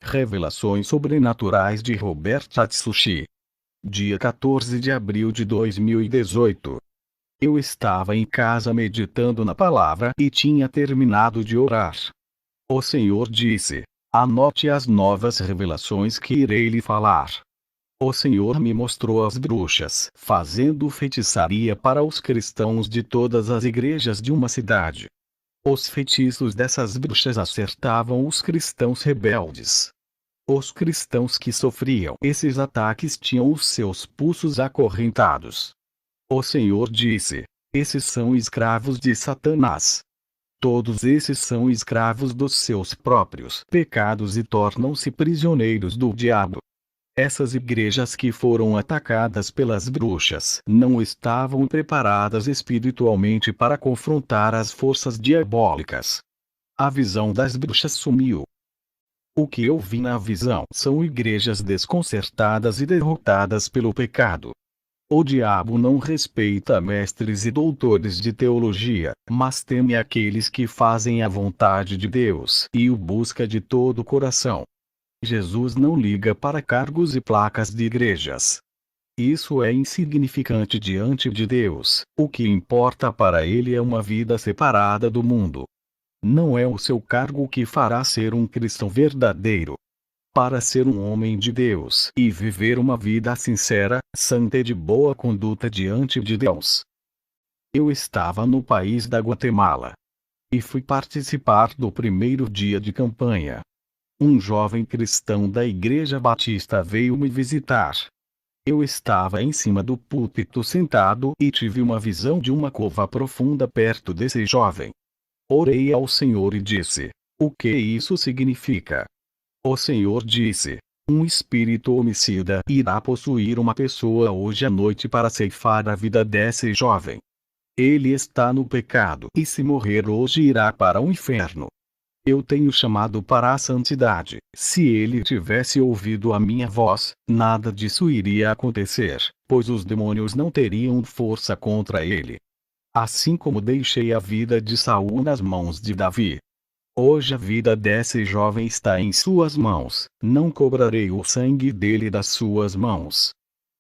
Revelações Sobrenaturais de Robert Atsushi. Dia 14 de abril de 2018. Eu estava em casa meditando na palavra e tinha terminado de orar. O Senhor disse: anote as novas revelações que irei lhe falar. O Senhor me mostrou as bruxas fazendo feitiçaria para os cristãos de todas as igrejas de uma cidade. Os feitiços dessas bruxas acertavam os cristãos rebeldes. Os cristãos que sofriam esses ataques tinham os seus pulsos acorrentados. O Senhor disse: esses são escravos de Satanás. Todos esses são escravos dos seus próprios pecados e tornam-se prisioneiros do diabo. Essas igrejas que foram atacadas pelas bruxas não estavam preparadas espiritualmente para confrontar as forças diabólicas. A visão das bruxas sumiu. O que eu vi na visão são igrejas desconcertadas e derrotadas pelo pecado. O diabo não respeita mestres e doutores de teologia, mas teme aqueles que fazem a vontade de Deus e o busca de todo o coração. Jesus não liga para cargos e placas de igrejas. Isso é insignificante diante de Deus. O que importa para ele é uma vida separada do mundo. Não é o seu cargo que fará ser um cristão verdadeiro. Para ser um homem de Deus e viver uma vida sincera, santa e de boa conduta diante de Deus. Eu estava no país da Guatemala e fui participar do primeiro dia de campanha. Um jovem cristão da Igreja Batista veio me visitar. Eu estava em cima do púlpito sentado e tive uma visão de uma cova profunda perto desse jovem. Orei ao Senhor e disse: o que isso significa? O Senhor disse: um espírito homicida irá possuir uma pessoa hoje à noite para ceifar a vida desse jovem. Ele está no pecado e se morrer hoje irá para o inferno. Eu tenho chamado para a santidade. Se ele tivesse ouvido a minha voz, nada disso iria acontecer, pois os demônios não teriam força contra ele. Assim como deixei a vida de Saul nas mãos de Davi. Hoje a vida desse jovem está em suas mãos. Não cobrarei o sangue dele das suas mãos.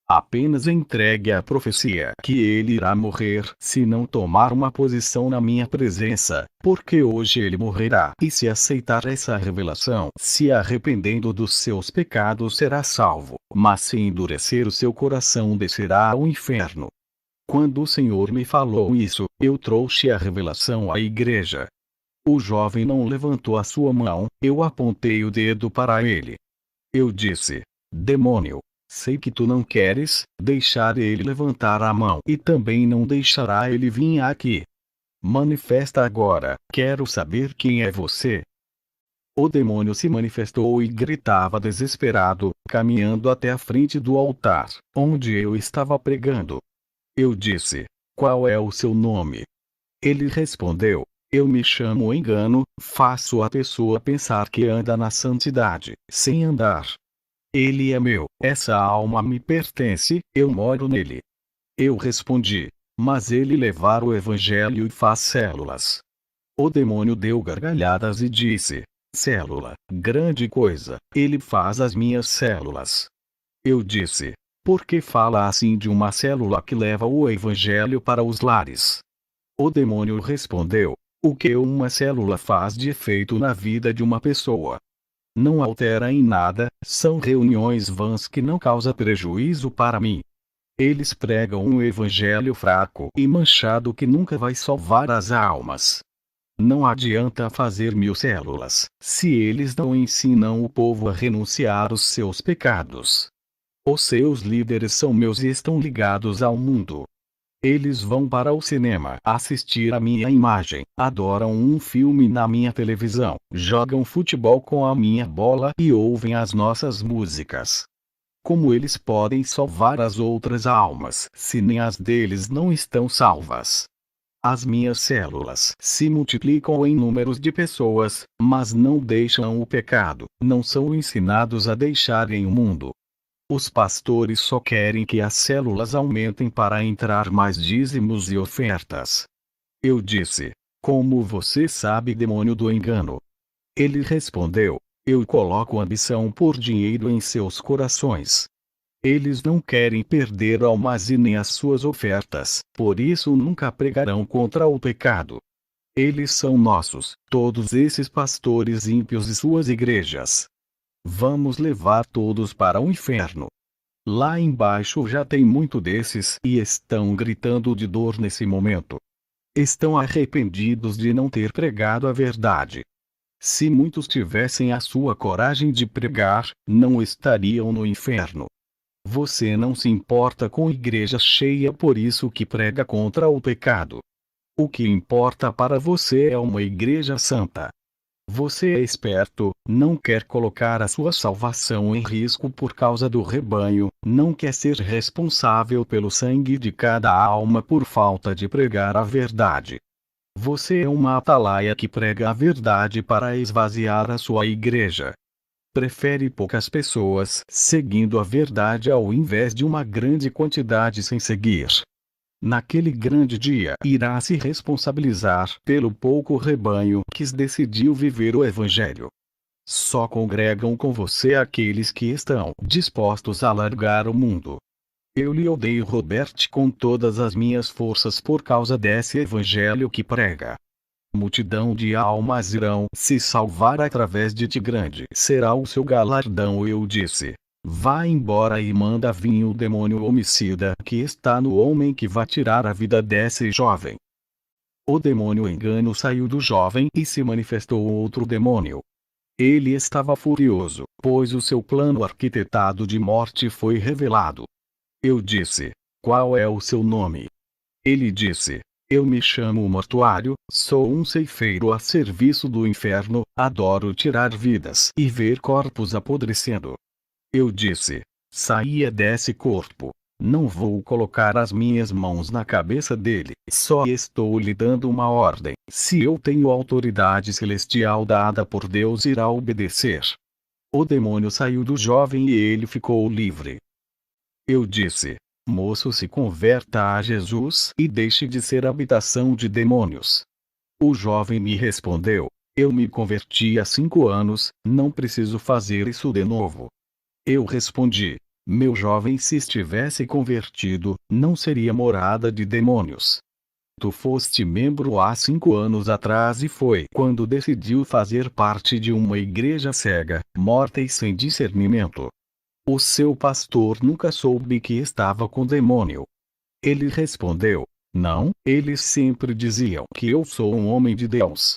Apenas entregue a profecia que ele irá morrer se não tomar uma posição na minha presença, porque hoje ele morrerá. E se aceitar essa revelação, se arrependendo dos seus pecados será salvo, mas se endurecer o seu coração descerá ao inferno. Quando o Senhor me falou isso, eu trouxe a revelação à igreja. O jovem não levantou a sua mão, eu apontei o dedo para ele. Eu disse: demônio, sei que tu não queres deixar ele levantar a mão e também não deixará ele vir aqui. Manifesta agora, quero saber quem é você. O demônio se manifestou e gritava desesperado, caminhando até a frente do altar, onde eu estava pregando. Eu disse: qual é o seu nome? Ele respondeu: eu me chamo Engano. Faço a pessoa pensar que anda na santidade, sem andar. Ele é meu, essa alma me pertence, eu moro nele. Eu respondi: mas ele levar o evangelho e faz células. O demônio deu gargalhadas e disse: célula, grande coisa, ele faz as minhas células. Eu disse: por que fala assim de uma célula que leva o evangelho para os lares? O demônio respondeu: o que uma célula faz de efeito na vida de uma pessoa? Não altera em nada, são reuniões vãs que não causam prejuízo para mim. Eles pregam um evangelho fraco e manchado que nunca vai salvar as almas. Não adianta fazer 1000 células, se eles não ensinam o povo a renunciar aos seus pecados. Os seus líderes são meus e estão ligados ao mundo. Eles vão para o cinema assistir a minha imagem, adoram um filme na minha televisão, jogam futebol com a minha bola e ouvem as nossas músicas. Como eles podem salvar as outras almas, se nem as deles não estão salvas? As minhas células se multiplicam em números de pessoas, mas não deixam o pecado, não são ensinados a deixarem o mundo. Os pastores só querem que as células aumentem para entrar mais dízimos e ofertas. Eu disse: como você sabe, demônio do engano? Ele respondeu: Eu coloco ambição por dinheiro em seus corações. Eles não querem perder almas e nem as suas ofertas, por isso nunca pregarão contra o pecado. Eles são nossos, todos esses pastores ímpios e suas igrejas. Vamos levar todos para o inferno. Lá embaixo já tem muito desses e estão gritando de dor nesse momento. Estão arrependidos de não ter pregado a verdade. Se muitos tivessem a sua coragem de pregar, não estariam no inferno. Você não se importa com igreja cheia, por isso que prega contra o pecado. O que importa para você é uma igreja santa. Você é esperto, não quer colocar a sua salvação em risco por causa do rebanho, não quer ser responsável pelo sangue de cada alma por falta de pregar a verdade. Você é uma atalaia que prega a verdade para esvaziar a sua igreja. Prefere poucas pessoas seguindo a verdade ao invés de uma grande quantidade sem seguir. Naquele grande dia irá se responsabilizar pelo pouco rebanho que decidiu viver o Evangelho. Só congregam com você aqueles que estão dispostos a largar o mundo. Eu lhe odeio, Robert, com todas as minhas forças por causa desse Evangelho que prega. Multidão de almas irão se salvar através de ti, grande será o seu galardão. Eu disse: vá embora e manda vir o demônio homicida que está no homem que vai tirar a vida desse jovem. O demônio engano saiu do jovem e se manifestou outro demônio. Ele estava furioso, pois o seu plano arquitetado de morte foi revelado. Eu disse: qual é o seu nome? Ele disse: eu me chamo Mortuário, sou um ceifeiro a serviço do inferno, adoro tirar vidas e ver corpos apodrecendo. Eu disse: saia desse corpo. Não vou colocar as minhas mãos na cabeça dele, só estou lhe dando uma ordem. Se eu tenho autoridade celestial dada por Deus, irá obedecer. O demônio saiu do jovem e ele ficou livre. Eu disse: moço, se converta a Jesus e deixe de ser habitação de demônios. O jovem me respondeu: eu me converti há 5 anos, não preciso fazer isso de novo. Eu respondi: meu jovem, se estivesse convertido, não seria morada de demônios. Tu foste membro há 5 anos atrás e foi quando decidiu fazer parte de uma igreja cega, morta e sem discernimento. O seu pastor nunca soube que estava com demônio. Ele respondeu: não, eles sempre diziam que eu sou um homem de Deus.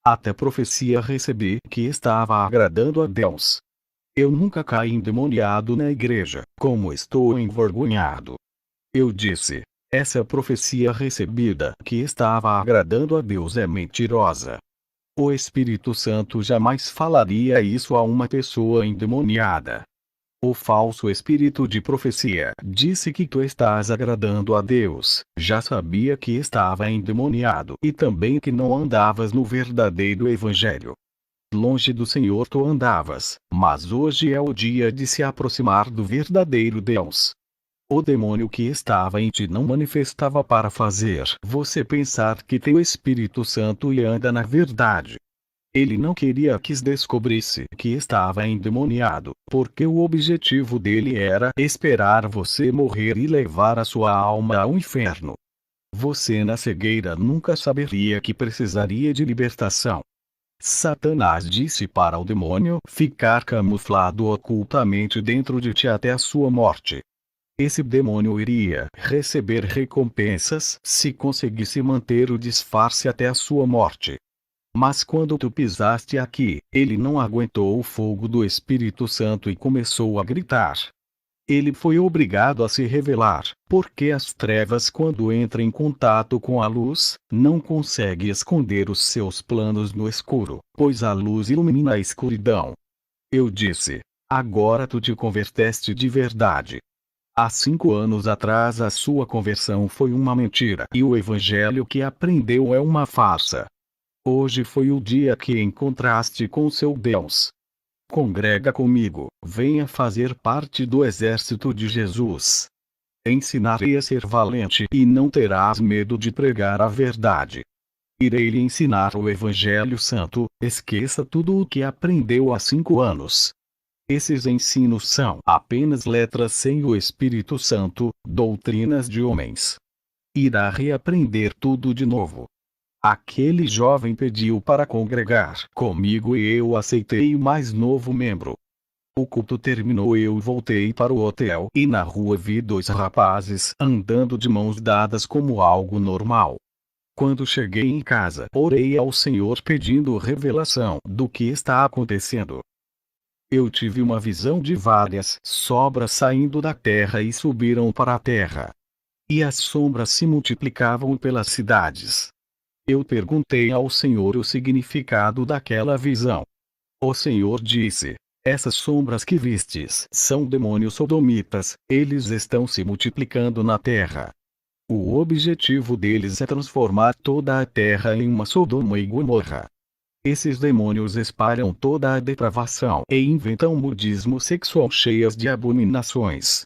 Até profecia recebi que estava agradando a Deus. Eu nunca caí endemoniado na igreja, como estou envergonhado. Eu disse: essa profecia recebida que estava agradando a Deus é mentirosa. O Espírito Santo jamais falaria isso a uma pessoa endemoniada. O falso espírito de profecia disse que tu estás agradando a Deus, já sabia que estava endemoniado e também que não andavas no verdadeiro Evangelho. Longe do Senhor tu andavas, mas hoje é o dia de se aproximar do verdadeiro Deus. O demônio que estava em ti não manifestava para fazer você pensar que tem o Espírito Santo e anda na verdade. Ele não queria que descobrisse que estava endemoniado, porque o objetivo dele era esperar você morrer e levar a sua alma ao inferno. Você na cegueira nunca saberia que precisaria de libertação. Satanás disse para o demônio ficar camuflado ocultamente dentro de ti até a sua morte. Esse demônio iria receber recompensas se conseguisse manter o disfarce até a sua morte. Mas quando tu pisaste aqui, ele não aguentou o fogo do Espírito Santo e começou a gritar. Ele foi obrigado a se revelar, porque as trevas, quando entram em contato com a luz, não consegue esconder os seus planos no escuro, pois a luz ilumina a escuridão. Eu disse: agora tu te converteste de verdade. Há 5 anos atrás a sua conversão foi uma mentira e o evangelho que aprendeu é uma farsa. Hoje foi o dia que encontraste com seu Deus. Congrega comigo, venha fazer parte do exército de Jesus. Ensinarei a ser valente e não terás medo de pregar a verdade. Irei lhe ensinar o Evangelho Santo, esqueça tudo o que aprendeu há 5 anos. Esses ensinos são apenas letras sem o Espírito Santo, doutrinas de homens. Irá reaprender tudo de novo. Aquele jovem pediu para congregar comigo e eu aceitei o mais novo membro. O culto terminou, eu voltei para o hotel e na rua vi 2 rapazes andando de mãos dadas como algo normal. Quando cheguei em casa, orei ao Senhor pedindo revelação do que está acontecendo. Eu tive uma visão de várias sobras saindo da terra e subiram para a terra. E as sombras se multiplicavam pelas cidades. Eu perguntei ao Senhor o significado daquela visão. O Senhor disse: essas sombras que vistes são demônios sodomitas, eles estão se multiplicando na terra. O objetivo deles é transformar toda a terra em uma Sodoma e Gomorra. Esses demônios espalham toda a depravação e inventam modismo sexual cheias de abominações.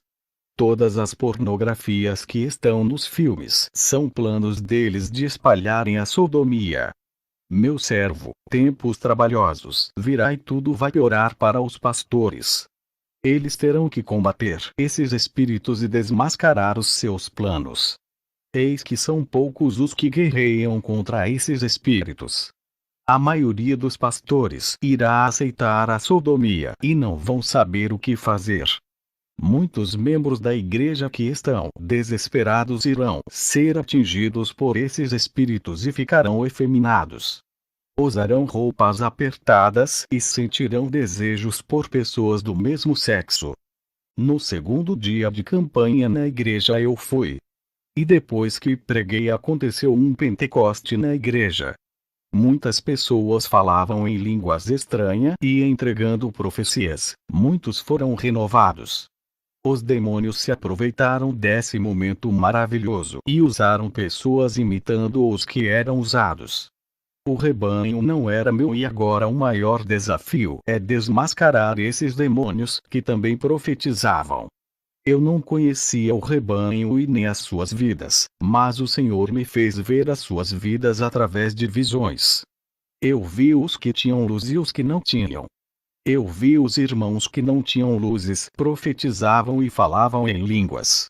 Todas as pornografias que estão nos filmes são planos deles de espalharem a sodomia. Meu servo, tempos trabalhosos virá e tudo vai piorar para os pastores. Eles terão que combater esses espíritos e desmascarar os seus planos. Eis que são poucos os que guerreiam contra esses espíritos. A maioria dos pastores irá aceitar a sodomia e não vão saber o que fazer. Muitos membros da igreja que estão desesperados irão ser atingidos por esses espíritos e ficarão efeminados. Usarão roupas apertadas e sentirão desejos por pessoas do mesmo sexo. No segundo dia de campanha na igreja eu fui. E depois que preguei aconteceu um Pentecoste na igreja. Muitas pessoas falavam em línguas estranhas e entregando profecias. Muitos foram renovados. Os demônios se aproveitaram desse momento maravilhoso e usaram pessoas imitando os que eram usados. O rebanho não era meu e agora o maior desafio é desmascarar esses demônios que também profetizavam. Eu não conhecia o rebanho e nem as suas vidas, mas o Senhor me fez ver as suas vidas através de visões. Eu vi os que tinham luz e os que não tinham. Eu vi os irmãos que não tinham luzes, profetizavam e falavam em línguas.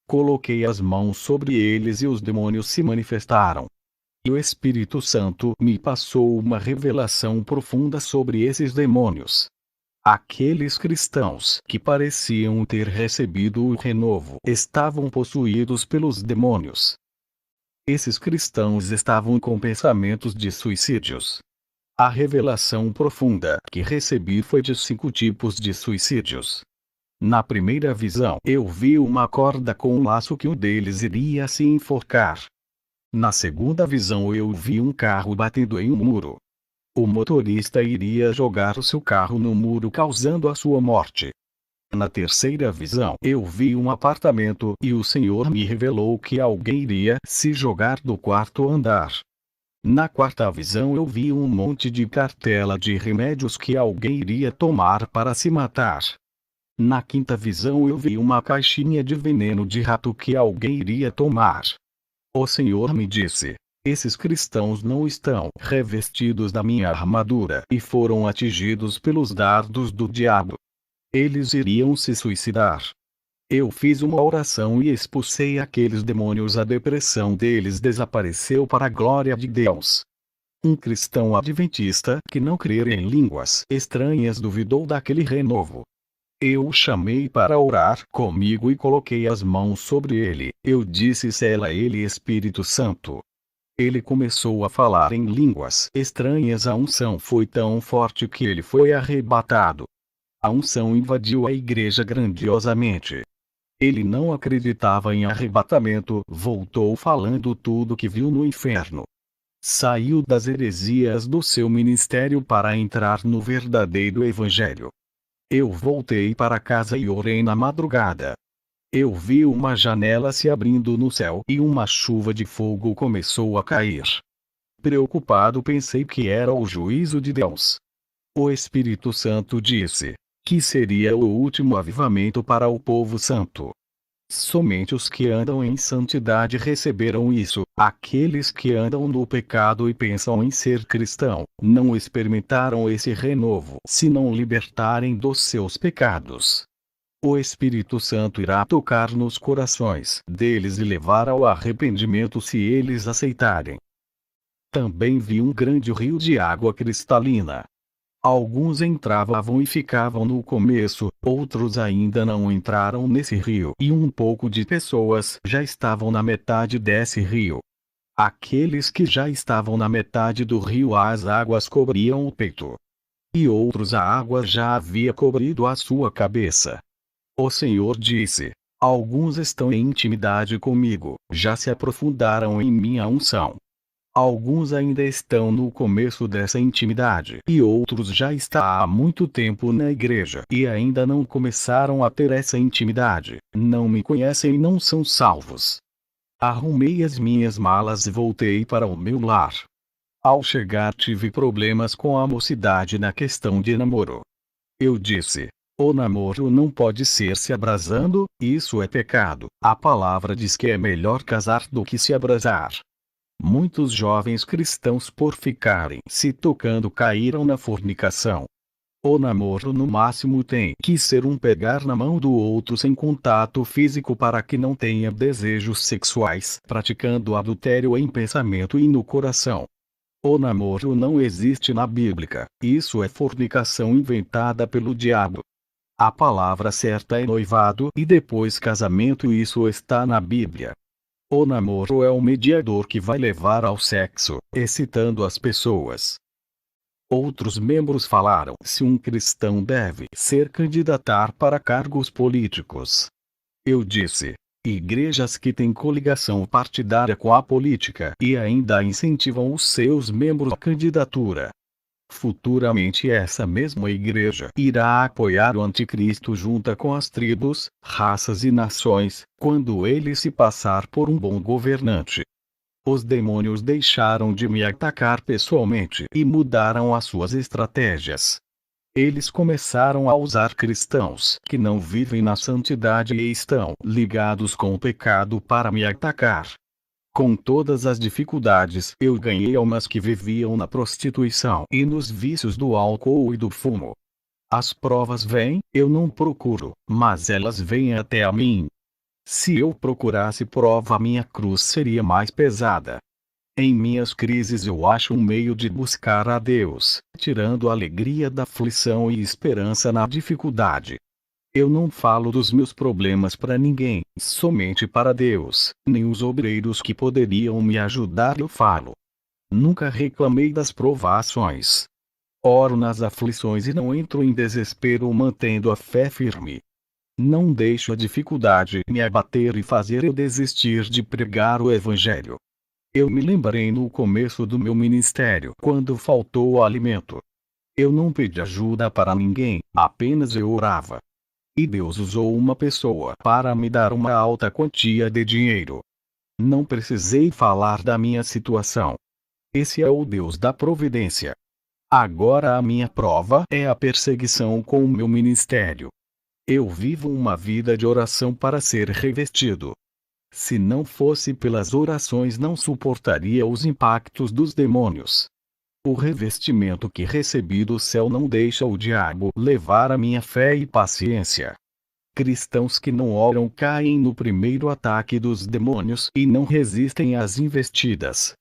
Coloquei as mãos sobre eles e os demônios se manifestaram. E o Espírito Santo me passou uma revelação profunda sobre esses demônios. Aqueles cristãos que pareciam ter recebido o renovo estavam possuídos pelos demônios. Esses cristãos estavam com pensamentos de suicídios. A revelação profunda que recebi foi de 5 tipos de suicídios. Na primeira visão, eu vi uma corda com um laço que um deles iria se enforcar. Na segunda visão, eu vi um carro batendo em um muro. O motorista iria jogar o seu carro no muro causando a sua morte. Na terceira visão, eu vi um apartamento e o Senhor me revelou que alguém iria se jogar do 4º andar. Na quarta visão eu vi um monte de cartela de remédios que alguém iria tomar para se matar. Na quinta visão eu vi uma caixinha de veneno de rato que alguém iria tomar. O Senhor me disse: esses cristãos não estão revestidos da minha armadura e foram atingidos pelos dardos do diabo. Eles iriam se suicidar. Eu fiz uma oração e expulsei aqueles demônios. A depressão deles desapareceu para a glória de Deus. Um cristão adventista que não crer em línguas estranhas duvidou daquele renovo. Eu o chamei para orar comigo e coloquei as mãos sobre ele. Eu disse: sela ele, Espírito Santo. Ele começou a falar em línguas estranhas. A unção foi tão forte que ele foi arrebatado. A unção invadiu a igreja grandiosamente. Ele não acreditava em arrebatamento, voltou falando tudo que viu no inferno. Saiu das heresias do seu ministério para entrar no verdadeiro evangelho. Eu voltei para casa e orei na madrugada. Eu vi uma janela se abrindo no céu e uma chuva de fogo começou a cair. Preocupado, pensei que era o juízo de Deus. O Espírito Santo disse que seria o último avivamento para o povo santo. Somente os que andam em santidade receberam isso. Aqueles que andam no pecado e pensam em ser cristão, não experimentaram esse renovo se não libertarem dos seus pecados. O Espírito Santo irá tocar nos corações deles e levar ao arrependimento se eles aceitarem. Também vi um grande rio de água cristalina. Alguns entravam e ficavam no começo, outros ainda não entraram nesse rio, e um pouco de pessoas já estavam na metade desse rio. Aqueles que já estavam na metade do rio, as águas cobriam o peito. E outros, a água já havia cobrido a sua cabeça. O Senhor disse: alguns estão em intimidade comigo, já se aprofundaram em minha unção. Alguns ainda estão no começo dessa intimidade, e outros já estão há muito tempo na igreja e ainda não começaram a ter essa intimidade, não me conhecem e não são salvos. Arrumei as minhas malas e voltei para o meu lar. Ao chegar, tive problemas com a mocidade na questão de namoro. Eu disse: o namoro não pode ser se abrasando, isso é pecado. A palavra diz que é melhor casar do que se abrasar. Muitos jovens cristãos, por ficarem se tocando, caíram na fornicação. O namoro no máximo tem que ser um pegar na mão do outro sem contato físico para que não tenha desejos sexuais, praticando adultério em pensamento e no coração. O namoro não existe na Bíblia, isso é fornicação inventada pelo diabo. A palavra certa é noivado e depois casamento, isso está na Bíblia. O namoro é o mediador que vai levar ao sexo, excitando as pessoas. Outros membros falaram se um cristão deve ser candidatar para cargos políticos. Eu disse: igrejas que têm coligação partidária com a política e ainda incentivam os seus membros à candidatura. Futuramente essa mesma igreja irá apoiar o anticristo junto com as tribos, raças e nações, quando ele se passar por um bom governante. Os demônios deixaram de me atacar pessoalmente e mudaram as suas estratégias. Eles começaram a usar cristãos que não vivem na santidade e estão ligados com o pecado para me atacar. Com todas as dificuldades, eu ganhei almas que viviam na prostituição e nos vícios do álcool e do fumo. As provas vêm, eu não procuro, mas elas vêm até a mim. Se eu procurasse prova, minha cruz seria mais pesada. Em minhas crises eu acho um meio de buscar a Deus, tirando a alegria da aflição e esperança na dificuldade. Eu não falo dos meus problemas para ninguém, somente para Deus, nem os obreiros que poderiam me ajudar eu falo. Nunca reclamei das provações. Oro nas aflições e não entro em desespero, mantendo a fé firme. Não deixo a dificuldade me abater e fazer eu desistir de pregar o Evangelho. Eu me lembrei no começo do meu ministério, quando faltou o alimento. Eu não pedi ajuda para ninguém, apenas eu orava. E Deus usou uma pessoa para me dar uma alta quantia de dinheiro. Não precisei falar da minha situação. Esse é o Deus da providência. Agora a minha prova é a perseguição com o meu ministério. Eu vivo uma vida de oração para ser revestido. Se não fosse pelas orações, não suportaria os impactos dos demônios. O revestimento que recebi do céu não deixa o diabo levar a minha fé e paciência. Cristãos que não oram caem no primeiro ataque dos demônios e não resistem às investidas.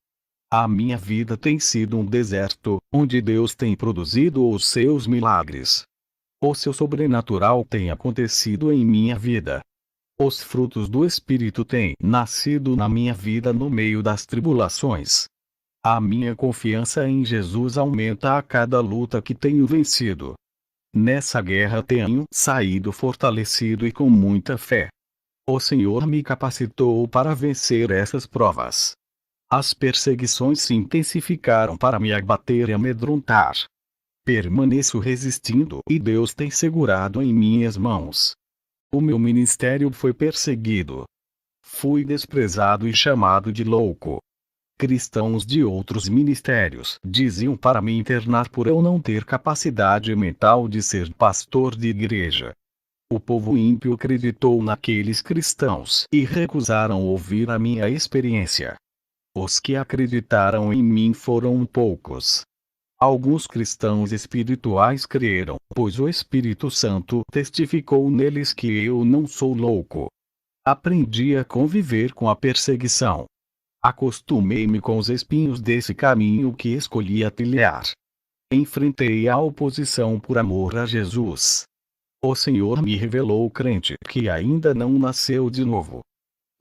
A minha vida tem sido um deserto, onde Deus tem produzido os seus milagres. O seu sobrenatural tem acontecido em minha vida. Os frutos do Espírito têm nascido na minha vida no meio das tribulações. A minha confiança em Jesus aumenta a cada luta que tenho vencido. Nessa guerra tenho saído fortalecido e com muita fé. O Senhor me capacitou para vencer essas provas. As perseguições se intensificaram para me abater e amedrontar. Permaneço resistindo e Deus tem segurado em minhas mãos. O meu ministério foi perseguido. Fui desprezado e chamado de louco. Cristãos de outros ministérios diziam para me internar por eu não ter capacidade mental de ser pastor de igreja. O povo ímpio acreditou naqueles cristãos e recusaram ouvir a minha experiência. Os que acreditaram em mim foram poucos. Alguns cristãos espirituais creram, pois o Espírito Santo testificou neles que eu não sou louco. Aprendi a conviver com a perseguição. Acostumei-me com os espinhos desse caminho que escolhi trilhar. Enfrentei a oposição por amor a Jesus. O Senhor me revelou o crente que ainda não nasceu de novo.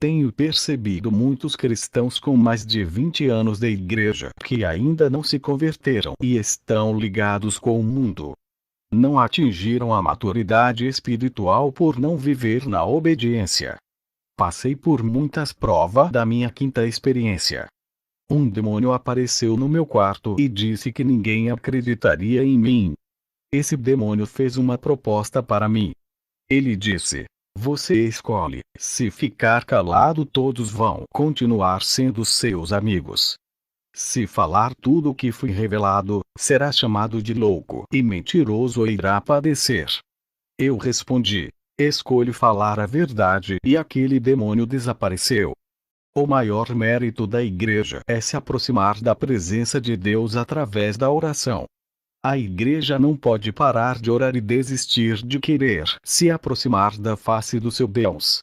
Tenho percebido muitos cristãos com mais de 20 anos de igreja que ainda não se converteram e estão ligados com o mundo. Não atingiram a maturidade espiritual por não viver na obediência. Passei por muitas provas da minha quinta experiência. Um demônio apareceu no meu quarto e disse que ninguém acreditaria em mim. Esse demônio fez uma proposta para mim. Ele disse: você escolhe, se ficar calado todos vão continuar sendo seus amigos. Se falar tudo o que foi revelado, será chamado de louco e mentiroso e irá padecer. Eu respondi: escolho falar a verdade, e aquele demônio desapareceu. O maior mérito da igreja é se aproximar da presença de Deus através da oração. A igreja não pode parar de orar e desistir de querer se aproximar da face do seu Deus.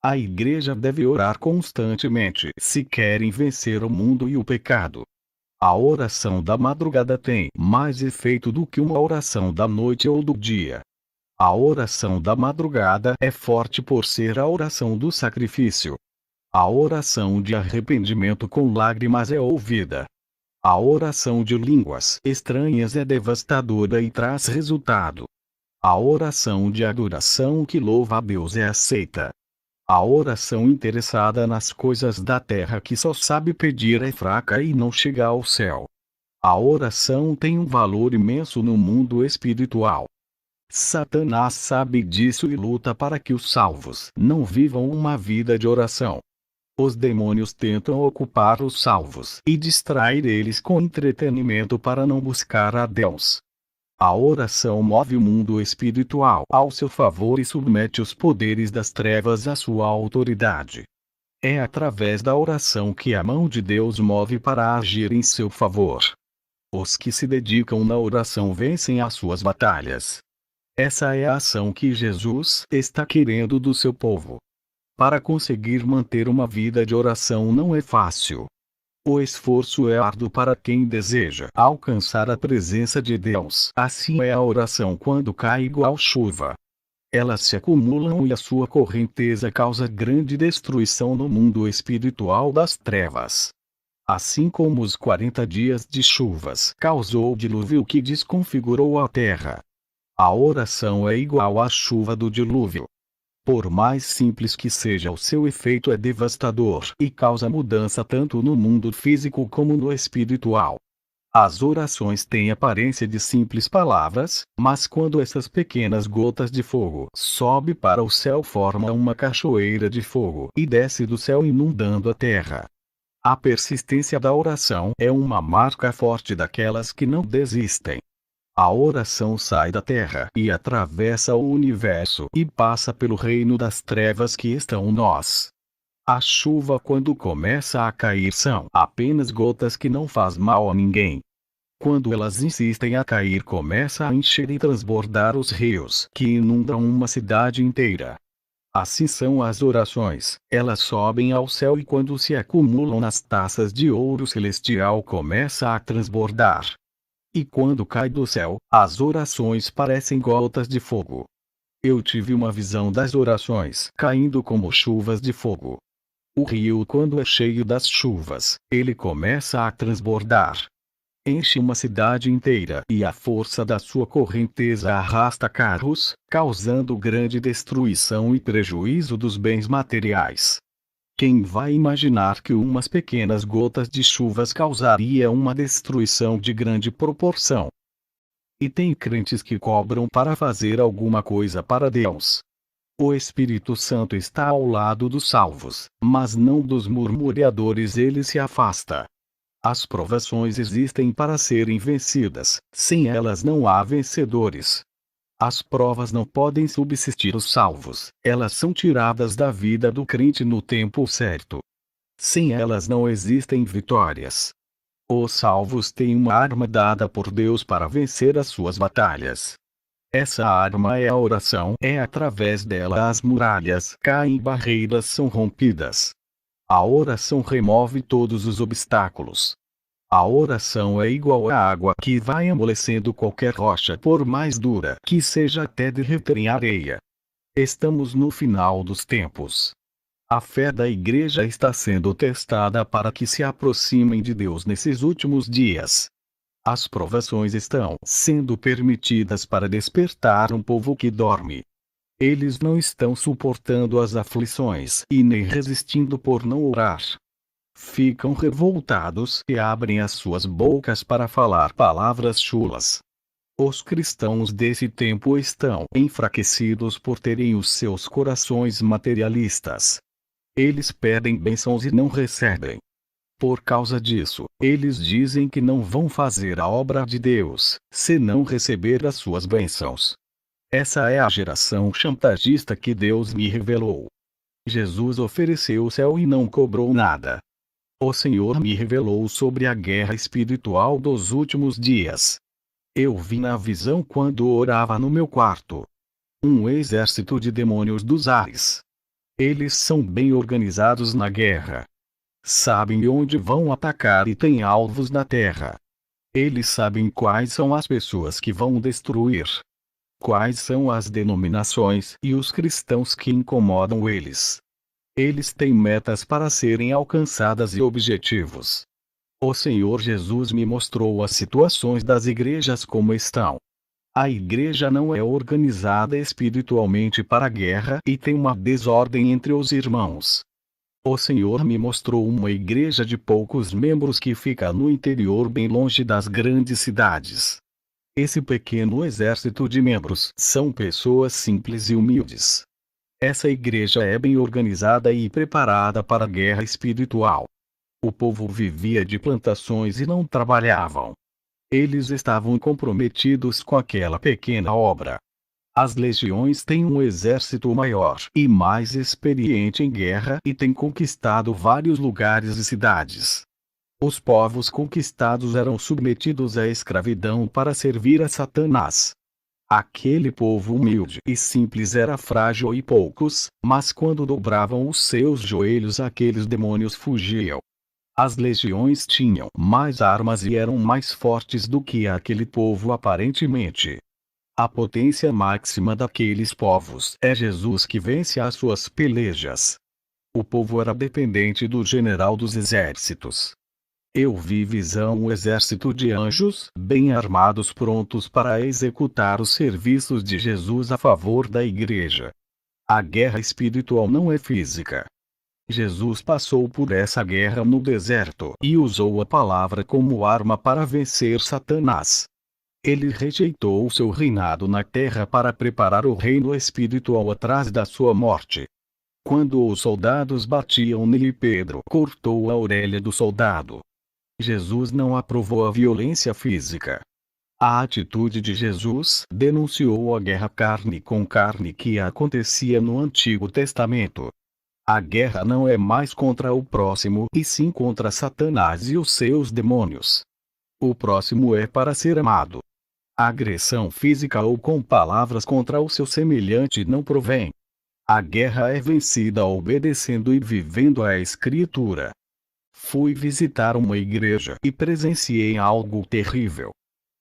A igreja deve orar constantemente se querem vencer o mundo e o pecado. A oração da madrugada tem mais efeito do que uma oração da noite ou do dia. A oração da madrugada é forte por ser a oração do sacrifício. A oração de arrependimento com lágrimas é ouvida. A oração de línguas estranhas é devastadora e traz resultado. A oração de adoração que louva a Deus é aceita. A oração interessada nas coisas da terra que só sabe pedir é fraca e não chega ao céu. A oração tem um valor imenso no mundo espiritual. Satanás sabe disso e luta para que os salvos não vivam uma vida de oração. Os demônios tentam ocupar os salvos e distrair eles com entretenimento para não buscar a Deus. A oração move o mundo espiritual ao seu favor e submete os poderes das trevas à sua autoridade. É através da oração que a mão de Deus move para agir em seu favor. Os que se dedicam na oração vencem as suas batalhas. Essa é a ação que Jesus está querendo do seu povo. Para conseguir manter uma vida de oração não é fácil. O esforço é árduo para quem deseja alcançar a presença de Deus. Assim é a oração quando cai igual chuva. Elas se acumulam e a sua correnteza causa grande destruição no mundo espiritual das trevas. Assim como os 40 dias de chuvas causou o dilúvio que desconfigurou a terra. A oração é igual à chuva do dilúvio. Por mais simples que seja, o seu efeito é devastador e causa mudança tanto no mundo físico como no espiritual. As orações têm aparência de simples palavras, mas quando essas pequenas gotas de fogo sobem para o céu, formam uma cachoeira de fogo e desce do céu inundando a terra. A persistência da oração é uma marca forte daquelas que não desistem. A oração sai da terra e atravessa o universo e passa pelo reino das trevas que estão nós. A chuva, quando começa a cair, são apenas gotas que não faz mal a ninguém. Quando elas insistem a cair, começa a encher e transbordar os rios que inundam uma cidade inteira. Assim são as orações, elas sobem ao céu e quando se acumulam nas taças de ouro celestial começa a transbordar. E quando cai do céu, as orações parecem gotas de fogo. Eu tive uma visão das orações caindo como chuvas de fogo. O rio, quando é cheio das chuvas, ele começa a transbordar. Enche uma cidade inteira e a força da sua correnteza arrasta carros, causando grande destruição e prejuízo dos bens materiais. Quem vai imaginar que umas pequenas gotas de chuvas causaria uma destruição de grande proporção? E tem crentes que cobram para fazer alguma coisa para Deus. O Espírito Santo está ao lado dos salvos, mas não dos murmuradores. Ele se afasta. As provações existem para serem vencidas, sem elas não há vencedores. As provas não podem subsistir os salvos, elas são tiradas da vida do crente no tempo certo. Sem elas não existem vitórias. Os salvos têm uma arma dada por Deus para vencer as suas batalhas. Essa arma é a oração, é através dela as muralhas caem e barreiras são rompidas. A oração remove todos os obstáculos. A oração é igual à água que vai amolecendo qualquer rocha, por mais dura que seja, até derreter em areia. Estamos no final dos tempos. A fé da igreja está sendo testada para que se aproximem de Deus nesses últimos dias. As provações estão sendo permitidas para despertar um povo que dorme. Eles não estão suportando as aflições e nem resistindo por não orar. Ficam revoltados e abrem as suas bocas para falar palavras chulas. Os cristãos desse tempo estão enfraquecidos por terem os seus corações materialistas. Eles pedem bênçãos e não recebem. Por causa disso, eles dizem que não vão fazer a obra de Deus, se não receber as suas bênçãos. Essa é a geração chantagista que Deus me revelou. Jesus ofereceu o céu e não cobrou nada. O Senhor me revelou sobre a guerra espiritual dos últimos dias. Eu vi na visão quando orava no meu quarto. Um exército de demônios dos ares. Eles são bem organizados na guerra. Sabem onde vão atacar e têm alvos na terra. Eles sabem quais são as pessoas que vão destruir. Quais são as denominações e os cristãos que incomodam eles. Eles têm metas para serem alcançadas e objetivos. O Senhor Jesus me mostrou as situações das igrejas como estão. A igreja não é organizada espiritualmente para a guerra e tem uma desordem entre os irmãos. O Senhor me mostrou uma igreja de poucos membros que fica no interior bem longe das grandes cidades. Esse pequeno exército de membros são pessoas simples e humildes. Essa igreja é bem organizada e preparada para a guerra espiritual. O povo vivia de plantações e não trabalhavam. Eles estavam comprometidos com aquela pequena obra. As legiões têm um exército maior e mais experiente em guerra e têm conquistado vários lugares e cidades. Os povos conquistados eram submetidos à escravidão para servir a Satanás. Aquele povo humilde e simples era frágil e poucos, mas quando dobravam os seus joelhos aqueles demônios fugiam. As legiões tinham mais armas e eram mais fortes do que aquele povo aparentemente. A potência máxima daqueles povos é Jesus que vence as suas pelejas. O povo era dependente do general dos exércitos. Eu vi visão um exército de anjos, bem armados, prontos para executar os serviços de Jesus a favor da igreja. A guerra espiritual não é física. Jesus passou por essa guerra no deserto e usou a palavra como arma para vencer Satanás. Ele rejeitou o seu reinado na terra para preparar o reino espiritual atrás da sua morte. Quando os soldados batiam nele, Pedro cortou a orelha do soldado. Jesus não aprovou a violência física. A atitude de Jesus denunciou a guerra carne com carne que acontecia no Antigo Testamento. A guerra não é mais contra o próximo, e sim contra Satanás e os seus demônios. O próximo é para ser amado. A agressão física ou com palavras contra o seu semelhante não provém. A guerra é vencida obedecendo e vivendo a Escritura. Fui visitar uma igreja e presenciei algo terrível.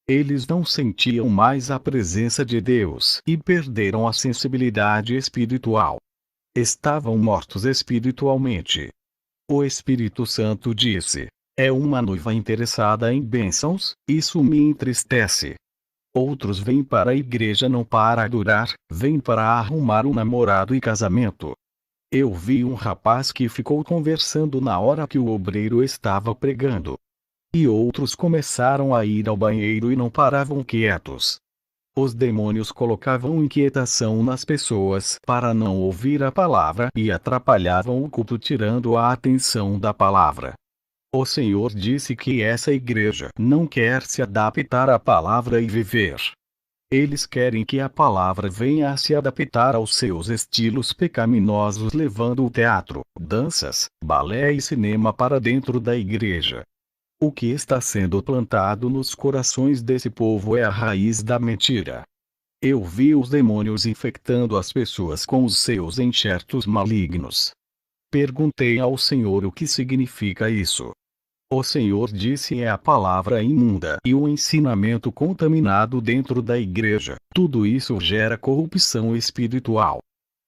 Eles não sentiam mais a presença de Deus e perderam a sensibilidade espiritual. Estavam mortos espiritualmente. O Espírito Santo disse: é uma noiva interessada em bênçãos, isso me entristece. Outros vêm para a igreja não para adorar, vêm para arrumar um namorado e casamento. Eu vi um rapaz que ficou conversando na hora que o obreiro estava pregando. E outros começaram a ir ao banheiro e não paravam quietos. Os demônios colocavam inquietação nas pessoas para não ouvir a palavra e atrapalhavam o culto tirando a atenção da palavra. O Senhor disse que essa igreja não quer se adaptar à palavra e viver. Eles querem que a palavra venha a se adaptar aos seus estilos pecaminosos, levando o teatro, danças, balé e cinema para dentro da igreja. O que está sendo plantado nos corações desse povo é a raiz da mentira. Eu vi os demônios infectando as pessoas com os seus enxertos malignos. Perguntei ao Senhor o que significa isso. O Senhor disse: é a palavra imunda e o ensinamento contaminado dentro da igreja. Tudo isso gera corrupção espiritual.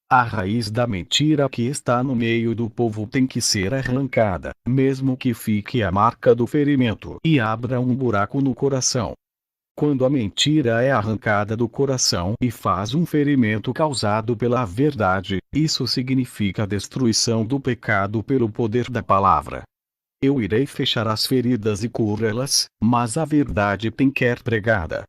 A raiz da mentira que está no meio do povo tem que ser arrancada, mesmo que fique a marca do ferimento e abra um buraco no coração. Quando a mentira é arrancada do coração e faz um ferimento causado pela verdade, isso significa a destruição do pecado pelo poder da palavra. Eu irei fechar as feridas e curá-las, mas a verdade tem que ser pregada.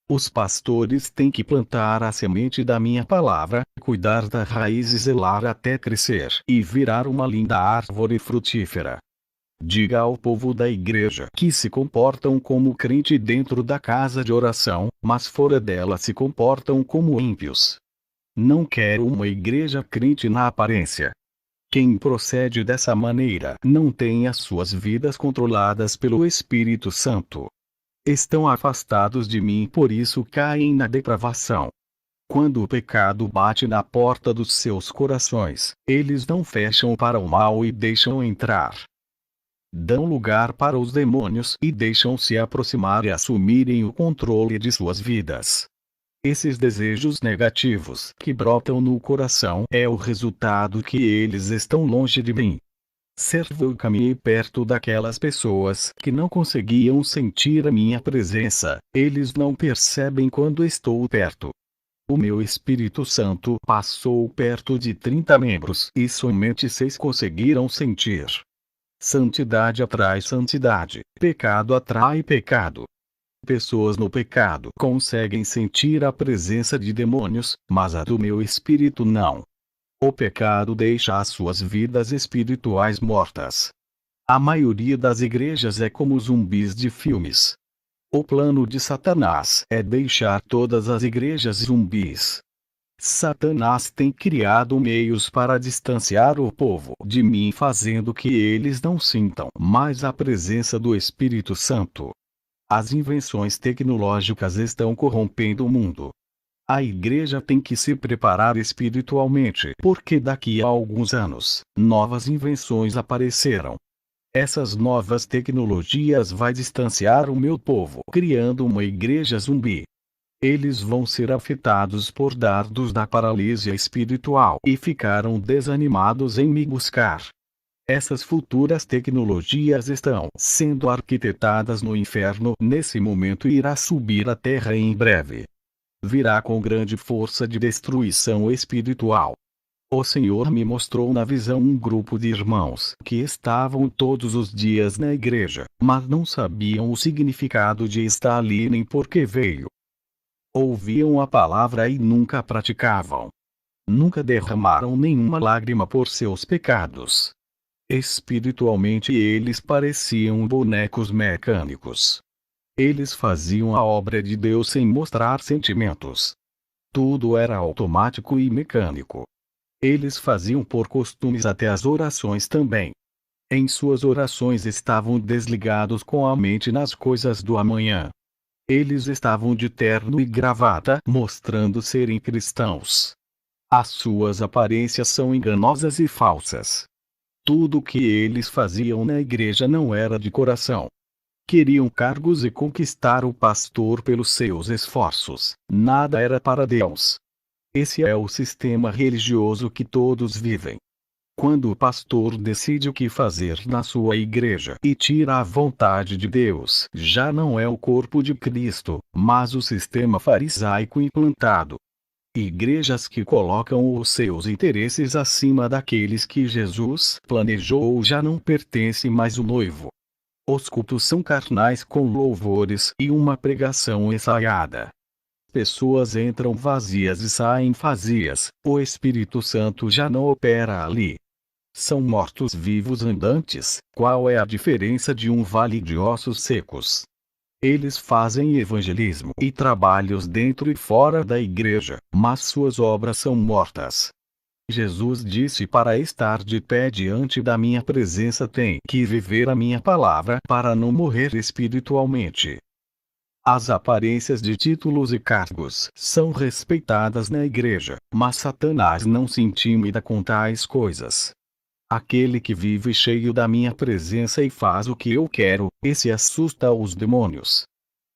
Os pastores têm que plantar a semente da minha palavra, cuidar da raiz e zelar até crescer e virar uma linda árvore frutífera. Diga ao povo da igreja que se comportam como crente dentro da casa de oração, mas fora dela se comportam como ímpios. Não quero uma igreja crente na aparência. Quem procede dessa maneira não tem as suas vidas controladas pelo Espírito Santo. Estão afastados de mim, por isso caem na depravação. Quando o pecado bate na porta dos seus corações, eles não fecham para o mal e deixam entrar. Dão lugar para os demônios e deixam se aproximar e assumirem o controle de suas vidas. Esses desejos negativos que brotam no coração é o resultado que eles estão longe de mim. Eu caminhei perto daquelas pessoas que não conseguiam sentir a minha presença. Eles não percebem quando estou perto. O meu Espírito Santo passou perto de 30 membros e somente 6 conseguiram sentir. Santidade atrai santidade, pecado atrai pecado. Pessoas no pecado conseguem sentir a presença de demônios, mas a do meu espírito não. O pecado deixa as suas vidas espirituais mortas. A maioria das igrejas é como zumbis de filmes. O plano de Satanás é deixar todas as igrejas zumbis. Satanás tem criado meios para distanciar o povo de mim, fazendo que eles não sintam mais a presença do Espírito Santo. As invenções tecnológicas estão corrompendo o mundo. A igreja tem que se preparar espiritualmente, porque daqui a alguns anos, novas invenções aparecerão. Essas novas tecnologias vão distanciar o meu povo, criando uma igreja zumbi. Eles vão ser afetados por dardos da paralisia espiritual e ficaram desanimados em me buscar. Essas futuras tecnologias estão sendo arquitetadas no inferno nesse momento e irá subir à terra em breve. Virá com grande força de destruição espiritual. O Senhor me mostrou na visão um grupo de irmãos que estavam todos os dias na igreja, mas não sabiam o significado de estar ali nem por que veio. Ouviam a palavra e nunca a praticavam. Nunca derramaram nenhuma lágrima por seus pecados. Espiritualmente eles pareciam bonecos mecânicos. Eles faziam a obra de Deus sem mostrar sentimentos. Tudo era automático e mecânico. Eles faziam por costumes até as orações também. Em suas orações estavam desligados com a mente nas coisas do amanhã. Eles estavam de terno e gravata, mostrando serem cristãos. As suas aparências são enganosas e falsas. Tudo o que eles faziam na igreja não era de coração. Queriam cargos e conquistar o pastor pelos seus esforços. Nada era para Deus. Esse é o sistema religioso que todos vivem. Quando o pastor decide o que fazer na sua igreja e tira a vontade de Deus, já não é o corpo de Cristo, mas o sistema farisaico implantado. Igrejas que colocam os seus interesses acima daqueles que Jesus planejou já não pertencem mais ao noivo. Os cultos são carnais com louvores e uma pregação ensaiada. Pessoas entram vazias e saem vazias, o Espírito Santo já não opera ali. São mortos-vivos andantes. Qual é a diferença de um vale de ossos secos? Eles fazem evangelismo e trabalhos dentro e fora da igreja, mas suas obras são mortas. Jesus disse: para estar de pé diante da minha presença tem que viver a minha palavra para não morrer espiritualmente. As aparências de títulos e cargos são respeitadas na igreja, mas Satanás não se intimida com tais coisas. Aquele que vive cheio da minha presença e faz o que eu quero, esse assusta os demônios.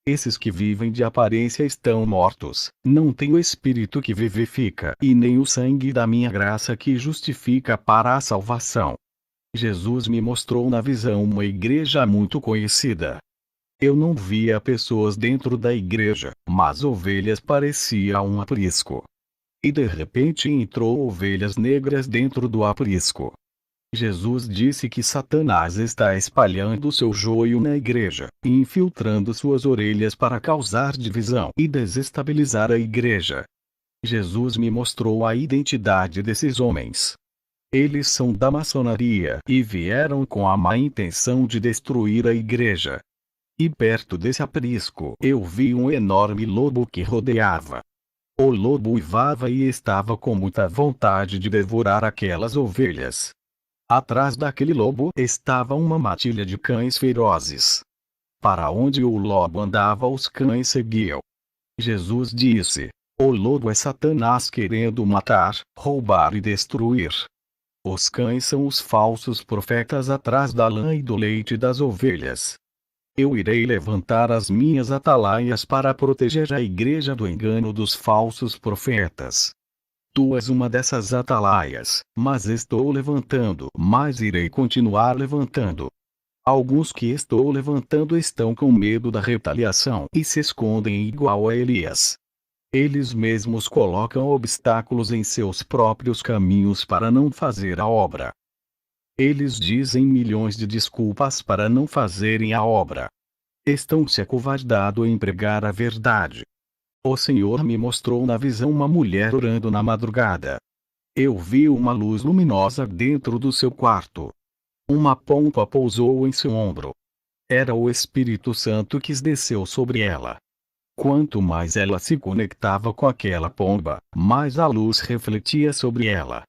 Esses que vivem de aparência estão mortos, não têm o Espírito que vivifica e nem o sangue da minha graça que justifica para a salvação. Jesus me mostrou na visão uma igreja muito conhecida. Eu não via pessoas dentro da igreja, mas ovelhas parecia um aprisco. E de repente entrou ovelhas negras dentro do aprisco. Jesus disse que Satanás está espalhando seu joio na igreja, e infiltrando suas orelhas para causar divisão e desestabilizar a igreja. Jesus me mostrou a identidade desses homens. Eles são da maçonaria e vieram com a má intenção de destruir a igreja. E perto desse aprisco eu vi um enorme lobo que rodeava. O lobo uivava e estava com muita vontade de devorar aquelas ovelhas. Atrás daquele lobo estava uma matilha de cães ferozes. Para onde o lobo andava, os cães seguiam. Jesus disse: o lobo é Satanás querendo matar, roubar e destruir. Os cães são os falsos profetas atrás da lã e do leite das ovelhas. Eu irei levantar as minhas atalaias para proteger a igreja do engano dos falsos profetas. Tu és uma dessas atalaias, mas estou levantando, mas irei continuar levantando. Alguns que estou levantando estão com medo da retaliação e se escondem igual a Elias. Eles mesmos colocam obstáculos em seus próprios caminhos para não fazer a obra. Eles dizem milhões de desculpas para não fazerem a obra. Estão se acovardando em pregar a verdade. O Senhor me mostrou na visão uma mulher orando na madrugada. Eu vi uma luz luminosa dentro do seu quarto. Uma pomba pousou em seu ombro. Era o Espírito Santo que desceu sobre ela. Quanto mais ela se conectava com aquela pomba, mais a luz refletia sobre ela.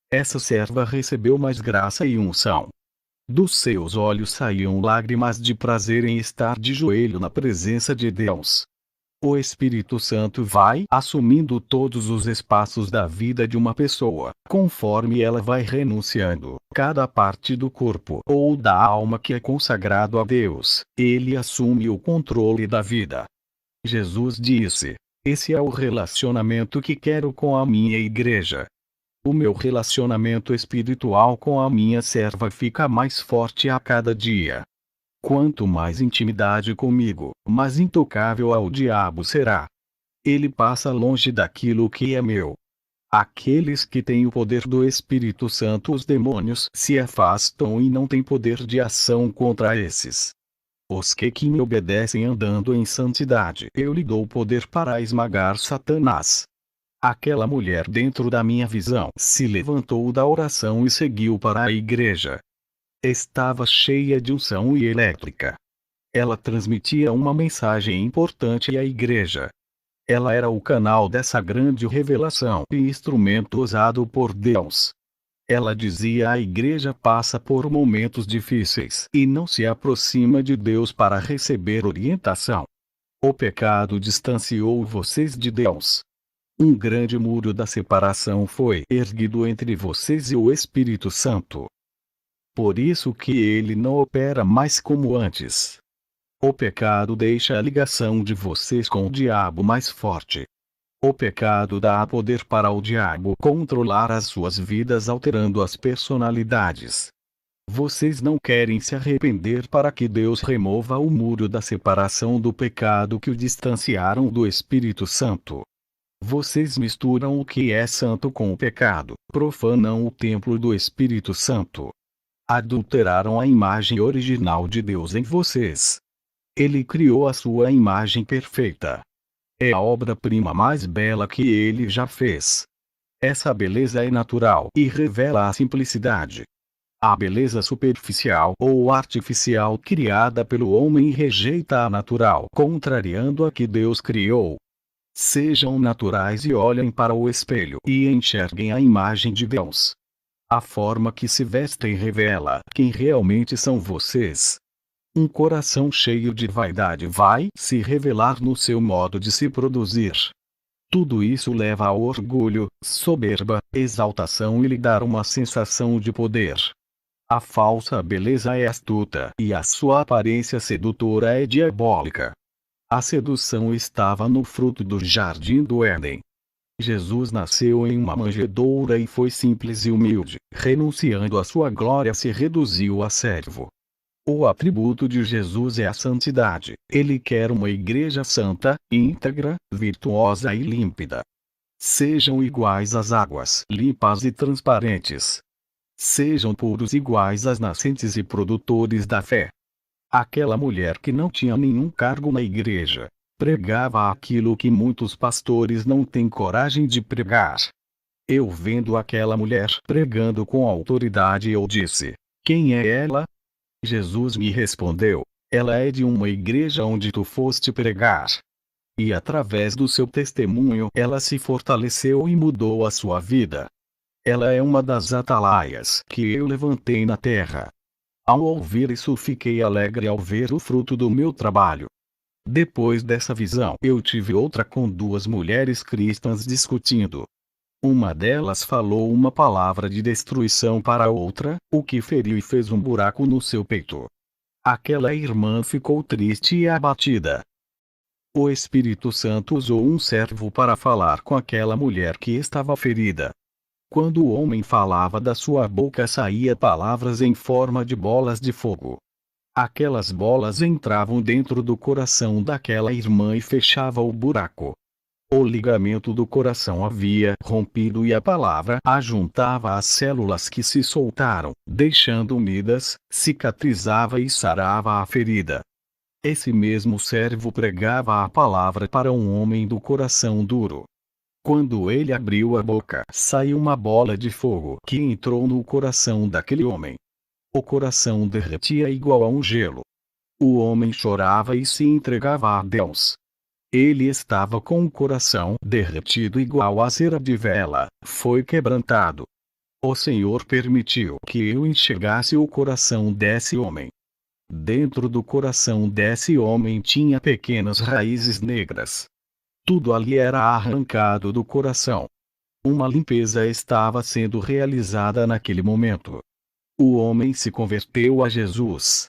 Essa serva recebeu mais graça e unção. Dos seus olhos saíam lágrimas de prazer em estar de joelho na presença de Deus. O Espírito Santo vai assumindo todos os espaços da vida de uma pessoa, conforme ela vai renunciando cada parte do corpo ou da alma que é consagrado a Deus. Ele assume o controle da vida. Jesus disse: esse é o relacionamento que quero com a minha igreja. O meu relacionamento espiritual com a minha serva fica mais forte a cada dia. Quanto mais intimidade comigo, mais intocável ao diabo será. Ele passa longe daquilo que é meu. Aqueles que têm o poder do Espírito Santo, os demônios se afastam e não têm poder de ação contra esses. Os que me obedecem andando em santidade, eu lhe dou poder para esmagar Satanás. Aquela mulher dentro da minha visão se levantou da oração e seguiu para a igreja. Estava cheia de unção e elétrica. Ela transmitia uma mensagem importante à igreja. Ela era o canal dessa grande revelação e instrumento usado por Deus. Ela dizia: a igreja passa por momentos difíceis e não se aproxima de Deus para receber orientação. O pecado distanciou vocês de Deus. Um grande muro da separação foi erguido entre vocês e o Espírito Santo. Por isso que ele não opera mais como antes. O pecado deixa a ligação de vocês com o diabo mais forte. O pecado dá poder para o diabo controlar as suas vidas, alterando as personalidades. Vocês não querem se arrepender para que Deus remova o muro da separação do pecado que o distanciaram do Espírito Santo. Vocês misturam o que é santo com o pecado, profanam o templo do Espírito Santo. Adulteraram a imagem original de Deus em vocês. Ele criou a sua imagem perfeita. É a obra-prima mais bela que ele já fez. Essa beleza é natural e revela a simplicidade. A beleza superficial ou artificial criada pelo homem rejeita a natural, contrariando a que Deus criou. Sejam naturais e olhem para o espelho e enxerguem a imagem de Deus. A forma que se vestem revela quem realmente são vocês. Um coração cheio de vaidade vai se revelar no seu modo de se produzir. Tudo isso leva a orgulho, soberba, exaltação e lhe dar uma sensação de poder. A falsa beleza é astuta e a sua aparência sedutora é diabólica. A sedução estava no fruto do jardim do Éden. Jesus nasceu em uma manjedoura e foi simples e humilde, renunciando à sua glória se reduziu a servo. O atributo de Jesus é a santidade. Ele quer uma igreja santa, íntegra, virtuosa e límpida. Sejam iguais às águas, limpas e transparentes. Sejam puros iguais às nascentes e produtores da fé. Aquela mulher que não tinha nenhum cargo na igreja, pregava aquilo que muitos pastores não têm coragem de pregar. Eu vendo aquela mulher pregando com autoridade eu disse: quem é ela? Jesus me respondeu: ela é de uma igreja onde tu foste pregar. E através do seu testemunho ela se fortaleceu e mudou a sua vida. Ela é uma das atalaias que eu levantei na terra. Ao ouvir isso fiquei alegre ao ver o fruto do meu trabalho. Depois dessa visão eu tive outra com duas mulheres cristãs discutindo. Uma delas falou uma palavra de destruição para a outra, o que feriu e fez um buraco no seu peito. Aquela irmã ficou triste e abatida. O Espírito Santo usou um servo para falar com aquela mulher que estava ferida. Quando o homem falava da sua boca saía palavras em forma de bolas de fogo. Aquelas bolas entravam dentro do coração daquela irmã e fechavam o buraco. O ligamento do coração havia rompido e a palavra ajuntava as células que se soltaram, deixando unidas, cicatrizava e sarava a ferida. Esse mesmo servo pregava a palavra para um homem do coração duro. Quando ele abriu a boca, saiu uma bola de fogo que entrou no coração daquele homem. O coração derretia igual a um gelo. O homem chorava e se entregava a Deus. Ele estava com o coração derretido igual a cera de vela, foi quebrantado. O Senhor permitiu que eu enxergasse o coração desse homem. Dentro do coração desse homem tinha pequenas raízes negras. Tudo ali era arrancado do coração. Uma limpeza estava sendo realizada naquele momento. O homem se converteu a Jesus.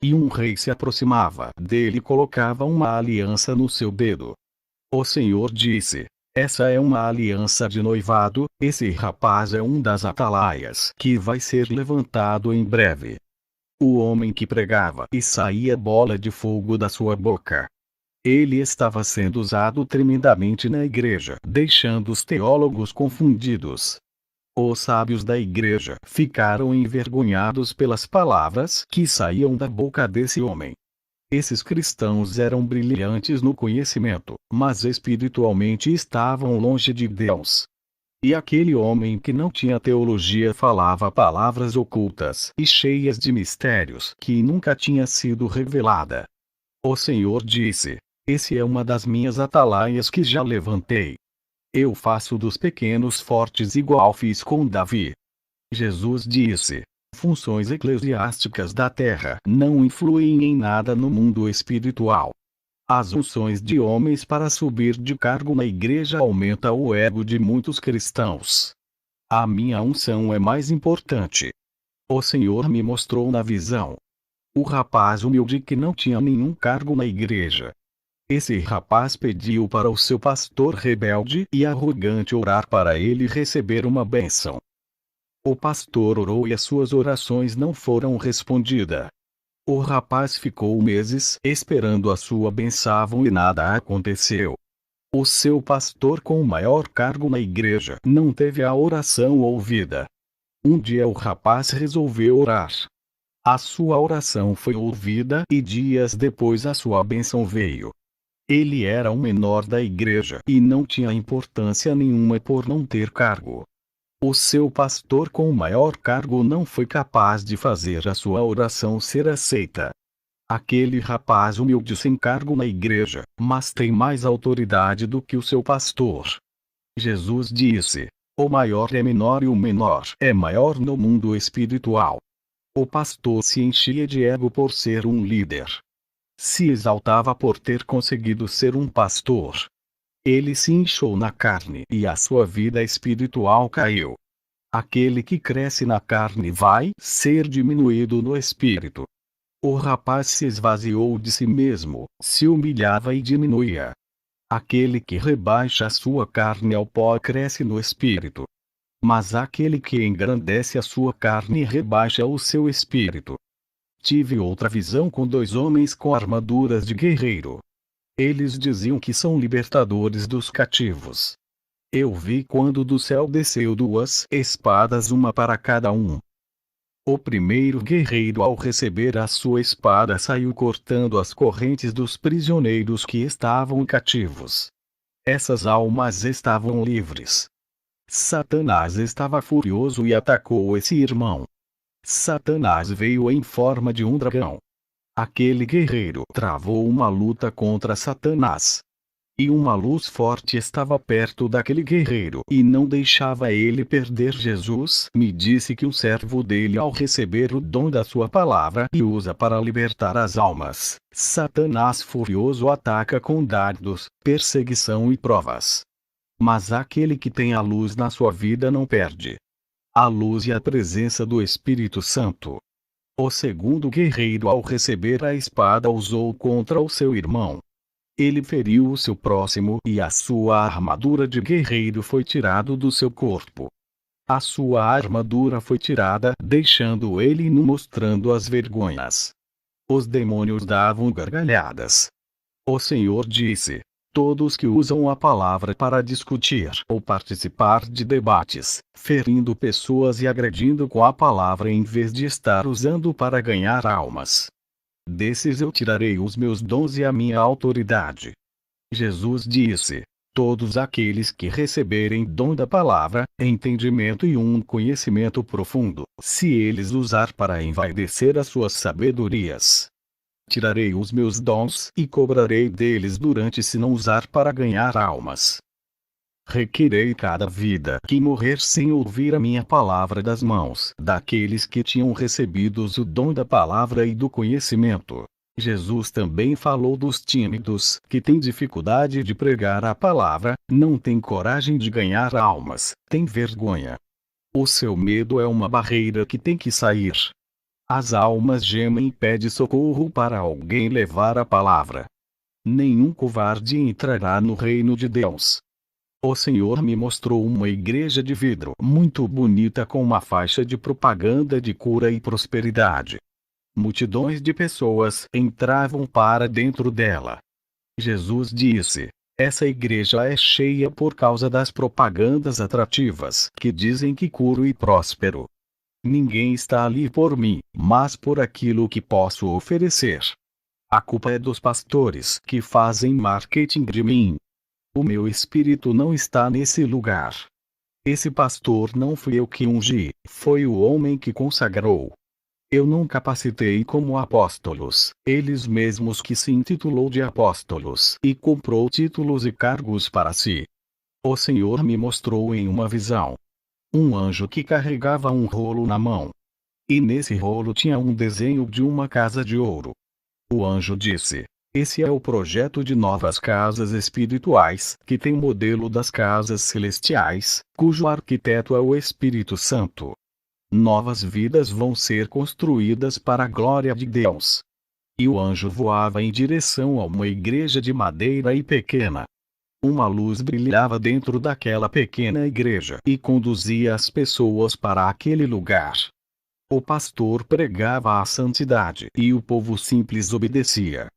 E um rei se aproximava dele e colocava uma aliança no seu dedo. O Senhor disse: essa é uma aliança de noivado, esse rapaz é um das atalaias que vai ser levantado em breve. O homem que pregava e saía bola de fogo da sua boca. Ele estava sendo usado tremendamente na igreja, deixando os teólogos confundidos. Os sábios da igreja ficaram envergonhados pelas palavras que saíam da boca desse homem. Esses cristãos eram brilhantes no conhecimento, mas espiritualmente estavam longe de Deus. E aquele homem que não tinha teologia falava palavras ocultas e cheias de mistérios que nunca tinha sido revelada. O Senhor disse: esse é uma das minhas atalaias que já levantei. Eu faço dos pequenos fortes igual fiz com Davi. Jesus disse: funções eclesiásticas da terra não influem em nada no mundo espiritual. As unções de homens para subir de cargo na igreja aumenta o ego de muitos cristãos. A minha unção é mais importante. O Senhor me mostrou na visão. O rapaz humilde que não tinha nenhum cargo na igreja. Esse rapaz pediu para o seu pastor rebelde e arrogante orar para ele receber uma bênção. O pastor orou e as suas orações não foram respondidas. O rapaz ficou meses esperando a sua bênção e nada aconteceu. O seu pastor com o maior cargo na igreja não teve a oração ouvida. Um dia o rapaz resolveu orar. A sua oração foi ouvida e dias depois a sua bênção veio. Ele era o menor da igreja e não tinha importância nenhuma por não ter cargo. O seu pastor com o maior cargo não foi capaz de fazer a sua oração ser aceita. Aquele rapaz humilde sem cargo na igreja, mas tem mais autoridade do que o seu pastor. Jesus disse: o maior é menor e o menor é maior no mundo espiritual. O pastor se enchia de ego por ser um líder. Se exaltava por ter conseguido ser um pastor. Ele se inchou na carne e a sua vida espiritual caiu. Aquele que cresce na carne vai ser diminuído no espírito. O rapaz se esvaziou de si mesmo, se humilhava e diminuía. Aquele que rebaixa a sua carne ao pó cresce no espírito. Mas aquele que engrandece a sua carne rebaixa o seu espírito. Tive outra visão com dois homens com armaduras de guerreiro. Eles diziam que são libertadores dos cativos. Eu vi quando do céu desceu duas espadas, uma para cada um. O primeiro guerreiro, ao receber a sua espada, saiu cortando as correntes dos prisioneiros que estavam cativos. Essas almas estavam livres. Satanás estava furioso e atacou esse irmão. Satanás veio em forma de um dragão. Aquele guerreiro travou uma luta contra Satanás. E uma luz forte estava perto daquele guerreiro e não deixava ele perder. Jesus me disse que o servo dele, ao receber o dom da sua palavra e usa para libertar as almas, Satanás furioso ataca com dardos, perseguição e provas. Mas aquele que tem a luz na sua vida não perde a luz e a presença do Espírito Santo. O segundo guerreiro, ao receber a espada, usou contra o seu irmão. Ele feriu o seu próximo e a sua armadura de guerreiro foi tirado do seu corpo. A sua armadura foi tirada, deixando ele nu, mostrando as vergonhas. Os demônios davam gargalhadas. O Senhor disse: todos que usam a palavra para discutir ou participar de debates, ferindo pessoas e agredindo com a palavra em vez de estar usando para ganhar almas, desses eu tirarei os meus dons e a minha autoridade. Jesus disse: todos aqueles que receberem dom da palavra, entendimento e um conhecimento profundo, se eles usar para envaidecer as suas sabedorias, tirarei os meus dons e cobrarei deles durante se não usar para ganhar almas. Requerei cada vida que morrer sem ouvir a minha palavra das mãos daqueles que tinham recebido o dom da palavra e do conhecimento. Jesus também falou dos tímidos, que têm dificuldade de pregar a palavra, não têm coragem de ganhar almas, têm vergonha. O seu medo é uma barreira que tem que sair. As almas gemem e pedem socorro para alguém levar a palavra. Nenhum covarde entrará no reino de Deus. O Senhor me mostrou uma igreja de vidro muito bonita com uma faixa de propaganda de cura e prosperidade. Multidões de pessoas entravam para dentro dela. Jesus disse: essa igreja é cheia por causa das propagandas atrativas que dizem que curo e próspero. Ninguém está ali por mim, mas por aquilo que posso oferecer. A culpa é dos pastores que fazem marketing de mim. O meu espírito não está nesse lugar. Esse pastor não fui eu que ungi, foi o homem que consagrou. Eu não capacitei como apóstolos, eles mesmos que se intitulou de apóstolos e comprou títulos e cargos para si. O Senhor me mostrou em uma visão um anjo que carregava um rolo na mão. E nesse rolo tinha um desenho de uma casa de ouro. O anjo disse: esse é o projeto de novas casas espirituais, que tem modelo das casas celestiais, cujo arquiteto é o Espírito Santo. Novas vidas vão ser construídas para a glória de Deus. E o anjo voava em direção a uma igreja de madeira e pequena. Uma luz brilhava dentro daquela pequena igreja e conduzia as pessoas para aquele lugar. O pastor pregava a santidade e o povo simples obedecia.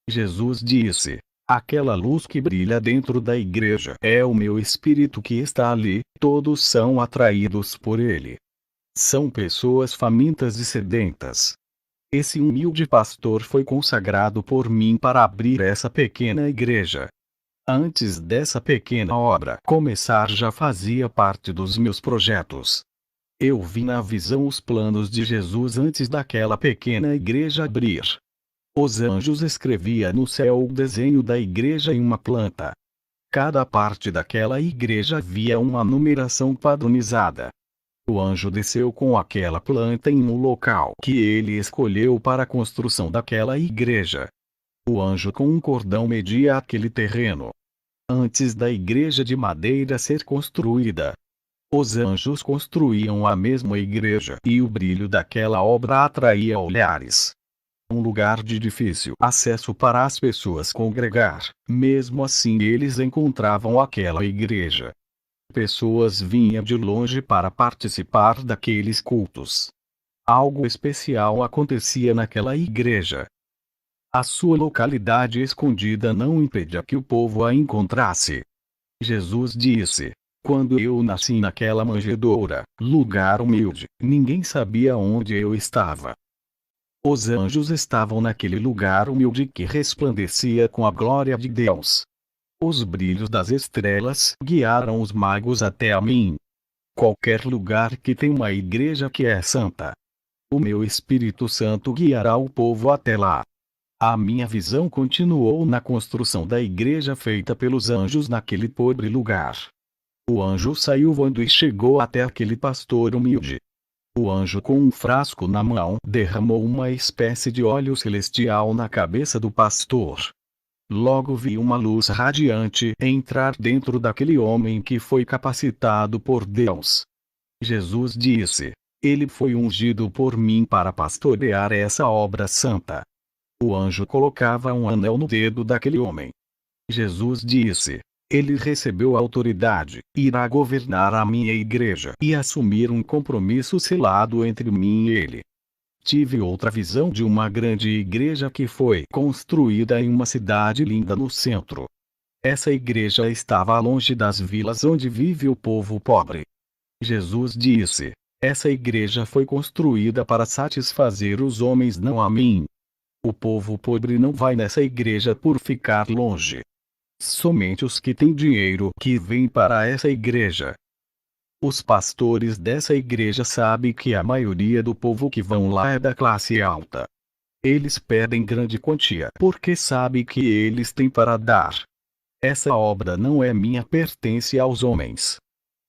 Jesus disse: aquela luz que brilha dentro da igreja é o meu espírito que está ali, todos são atraídos por ele. São pessoas famintas e sedentas. Esse humilde pastor foi consagrado por mim para abrir essa pequena igreja. Antes dessa pequena obra começar, já fazia parte dos meus projetos. Eu vi na visão os planos de Jesus antes daquela pequena igreja abrir. Os anjos escreviam no céu o desenho da igreja em uma planta. Cada parte daquela igreja havia uma numeração padronizada. O anjo desceu com aquela planta em um local que ele escolheu para a construção daquela igreja. O anjo com um cordão media aquele terreno. Antes da igreja de madeira ser construída, os anjos construíam a mesma igreja, e o brilho daquela obra atraía olhares. Um lugar de difícil acesso para as pessoas congregar, mesmo assim eles encontravam aquela igreja. Pessoas vinham de longe para participar daqueles cultos. Algo especial acontecia naquela igreja. A sua localidade escondida não impedia que o povo a encontrasse. Jesus disse: quando eu nasci naquela manjedoura, lugar humilde, ninguém sabia onde eu estava. Os anjos estavam naquele lugar humilde que resplandecia com a glória de Deus. Os brilhos das estrelas guiaram os magos até a mim. Qualquer lugar que tem uma igreja que é santa, o meu Espírito Santo guiará o povo até lá. A minha visão continuou na construção da igreja feita pelos anjos naquele pobre lugar. O anjo saiu voando e chegou até aquele pastor humilde. O anjo, com um frasco na mão, derramou uma espécie de óleo celestial na cabeça do pastor. Logo vi uma luz radiante entrar dentro daquele homem que foi capacitado por Deus. Jesus disse: ele foi ungido por mim para pastorear essa obra santa. O anjo colocava um anel no dedo daquele homem. Jesus disse: ele recebeu autoridade, irá governar a minha igreja e assumir um compromisso selado entre mim e ele. Tive outra visão de uma grande igreja que foi construída em uma cidade linda no centro. Essa igreja estava longe das vilas onde vive o povo pobre. Jesus disse: essa igreja foi construída para satisfazer os homens, não a mim. O povo pobre não vai nessa igreja por ficar longe. Somente os que têm dinheiro que vêm para essa igreja. Os pastores dessa igreja sabem que a maioria do povo que vão lá é da classe alta. Eles pedem grande quantia porque sabem que eles têm para dar. Essa obra não é minha, pertence aos homens.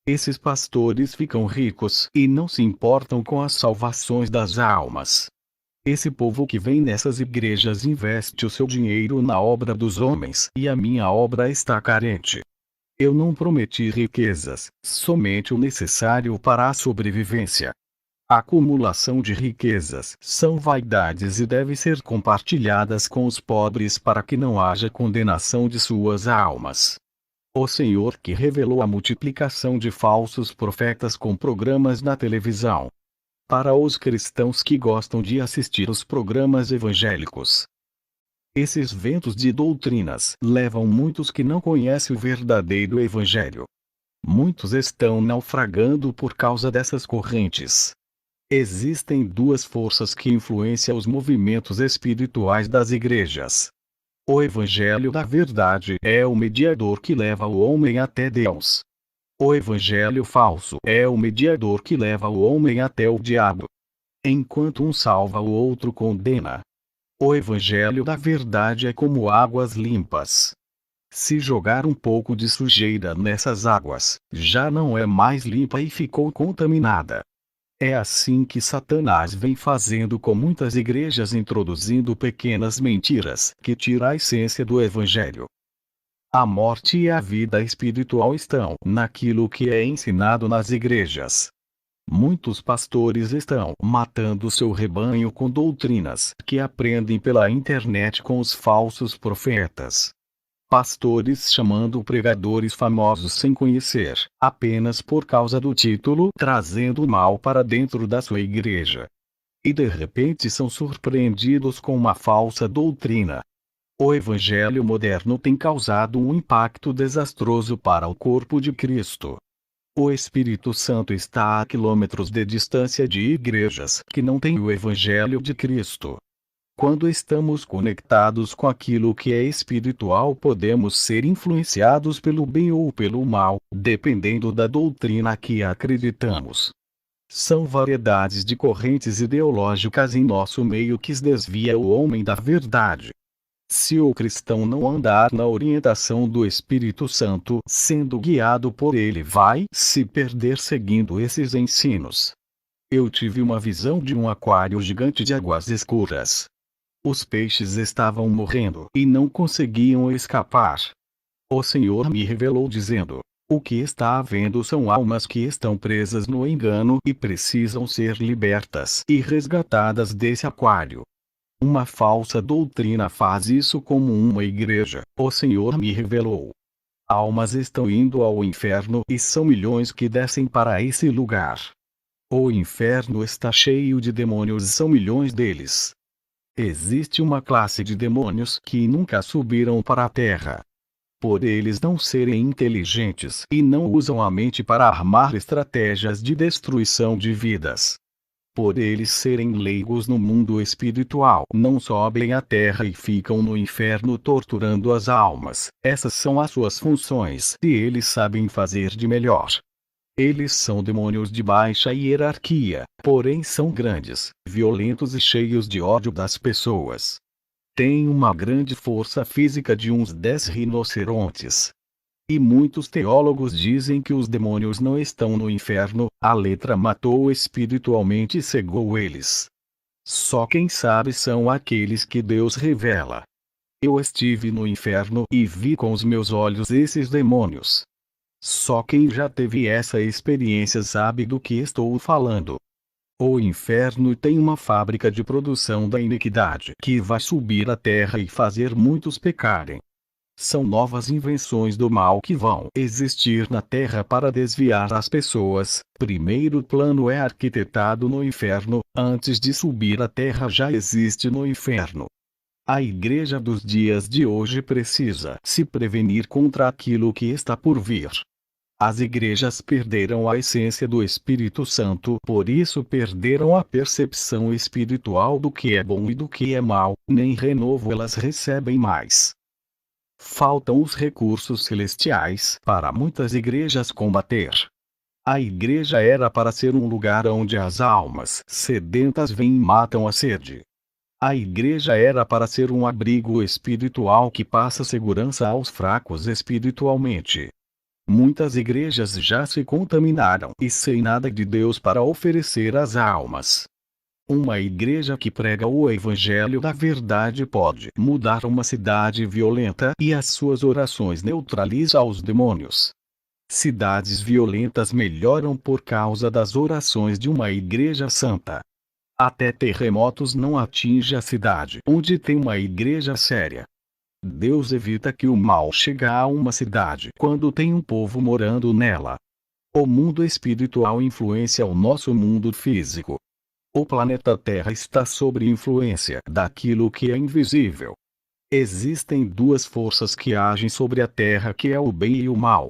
Esses pastores ficam ricos e não se importam com as salvações das almas. Esse povo que vem nessas igrejas investe o seu dinheiro na obra dos homens, e a minha obra está carente. Eu não prometi riquezas, somente o necessário para a sobrevivência. A acumulação de riquezas são vaidades e devem ser compartilhadas com os pobres para que não haja condenação de suas almas. O Senhor que revelou a multiplicação de falsos profetas com programas na televisão. Para os cristãos que gostam de assistir os programas evangélicos, esses ventos de doutrinas levam muitos que não conhecem o verdadeiro evangelho. Muitos estão naufragando por causa dessas correntes. Existem duas forças que influenciam os movimentos espirituais das igrejas. O evangelho da verdade é o mediador que leva o homem até Deus. O evangelho falso é o mediador que leva o homem até o diabo. Enquanto um salva, o outro condena. O evangelho da verdade é como águas limpas. Se jogar um pouco de sujeira nessas águas, já não é mais limpa e ficou contaminada. É assim que Satanás vem fazendo com muitas igrejas, introduzindo pequenas mentiras que tiram a essência do evangelho. A morte e a vida espiritual estão naquilo que é ensinado nas igrejas. Muitos pastores estão matando seu rebanho com doutrinas que aprendem pela internet com os falsos profetas. Pastores chamando pregadores famosos sem conhecer, apenas por causa do título, trazendo o mal para dentro da sua igreja. E de repente são surpreendidos com uma falsa doutrina. O evangelho moderno tem causado um impacto desastroso para o corpo de Cristo. O Espírito Santo está a quilômetros de distância de igrejas que não têm o evangelho de Cristo. Quando estamos conectados com aquilo que é espiritual, podemos ser influenciados pelo bem ou pelo mal, dependendo da doutrina que acreditamos. São variedades de correntes ideológicas em nosso meio que desvia o homem da verdade. Se o cristão não andar na orientação do Espírito Santo, sendo guiado por ele, vai se perder seguindo esses ensinos. Eu tive uma visão de um aquário gigante de águas escuras. Os peixes estavam morrendo e não conseguiam escapar. O Senhor me revelou dizendo: o que está havendo são almas que estão presas no engano e precisam ser libertas e resgatadas desse aquário. Uma falsa doutrina faz isso como uma igreja, o Senhor me revelou. Almas estão indo ao inferno e são milhões que descem para esse lugar. O inferno está cheio de demônios e são milhões deles. Existe uma classe de demônios que nunca subiram para a terra. Por eles não serem inteligentes e não usam a mente para armar estratégias de destruição de vidas. Por eles serem leigos no mundo espiritual, não sobem à terra e ficam no inferno torturando as almas. Essas são as suas funções e eles sabem fazer de melhor. Eles são demônios de baixa hierarquia, porém são grandes, violentos e cheios de ódio das pessoas. Têm uma grande força física de uns 10 rinocerontes. E muitos teólogos dizem que os demônios não estão no inferno, a letra matou espiritualmente e cegou eles. Só quem sabe são aqueles que Deus revela. Eu estive no inferno e vi com os meus olhos esses demônios. Só quem já teve essa experiência sabe do que estou falando. O inferno tem uma fábrica de produção da iniquidade que vai subir à terra e fazer muitos pecarem. São novas invenções do mal que vão existir na terra para desviar as pessoas. Primeiro plano é arquitetado no inferno, antes de subir à terra já existe no inferno. A igreja dos dias de hoje precisa se prevenir contra aquilo que está por vir. As igrejas perderam a essência do Espírito Santo, por isso perderam a percepção espiritual do que é bom e do que é mal, nem renovo elas recebem mais. Faltam os recursos celestiais para muitas igrejas combater. A igreja era para ser um lugar onde as almas sedentas vêm e matam a sede. A igreja era para ser um abrigo espiritual que passa segurança aos fracos espiritualmente. Muitas igrejas já se contaminaram e sem nada de Deus para oferecer às almas. Uma igreja que prega o evangelho da verdade pode mudar uma cidade violenta e as suas orações neutralizam os demônios. Cidades violentas melhoram por causa das orações de uma igreja santa. Até terremotos não atingem a cidade onde tem uma igreja séria. Deus evita que o mal chegue a uma cidade quando tem um povo morando nela. O mundo espiritual influencia o nosso mundo físico. O planeta Terra está sob influência daquilo que é invisível. Existem duas forças que agem sobre a Terra, que é o bem e o mal.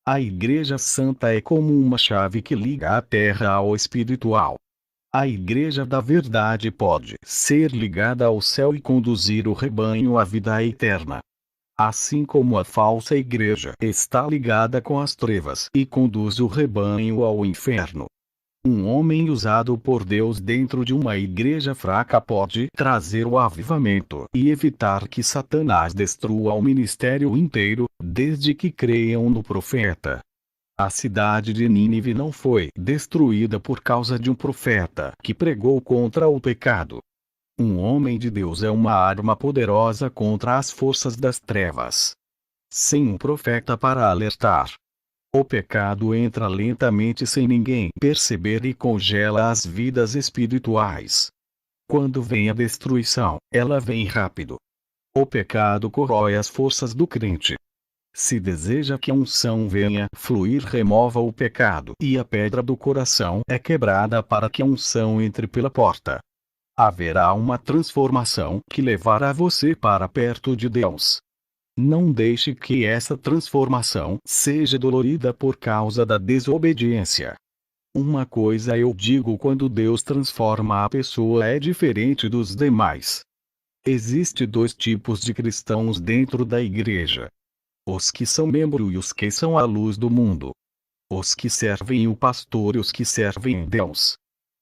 A Igreja Santa é como uma chave que liga a Terra ao espiritual. A Igreja da Verdade pode ser ligada ao céu e conduzir o rebanho à vida eterna. Assim como a falsa igreja está ligada com as trevas e conduz o rebanho ao inferno. Um homem usado por Deus dentro de uma igreja fraca pode trazer o avivamento e evitar que Satanás destrua o ministério inteiro, desde que creiam no profeta. A cidade de Nínive não foi destruída por causa de um profeta que pregou contra o pecado. Um homem de Deus é uma arma poderosa contra as forças das trevas. Sem um profeta para alertar, o pecado entra lentamente sem ninguém perceber e congela as vidas espirituais. Quando vem a destruição, ela vem rápido. O pecado corrói as forças do crente. Se deseja que a unção venha fluir, remova o pecado e a pedra do coração é quebrada para que a unção entre pela porta. Haverá uma transformação que levará você para perto de Deus. Não deixe que essa transformação seja dolorida por causa da desobediência. Uma coisa eu digo: quando Deus transforma a pessoa é diferente dos demais. Existem dois tipos de cristãos dentro da igreja: os que são membros e os que são a luz do mundo. Os que servem o pastor e os que servem Deus.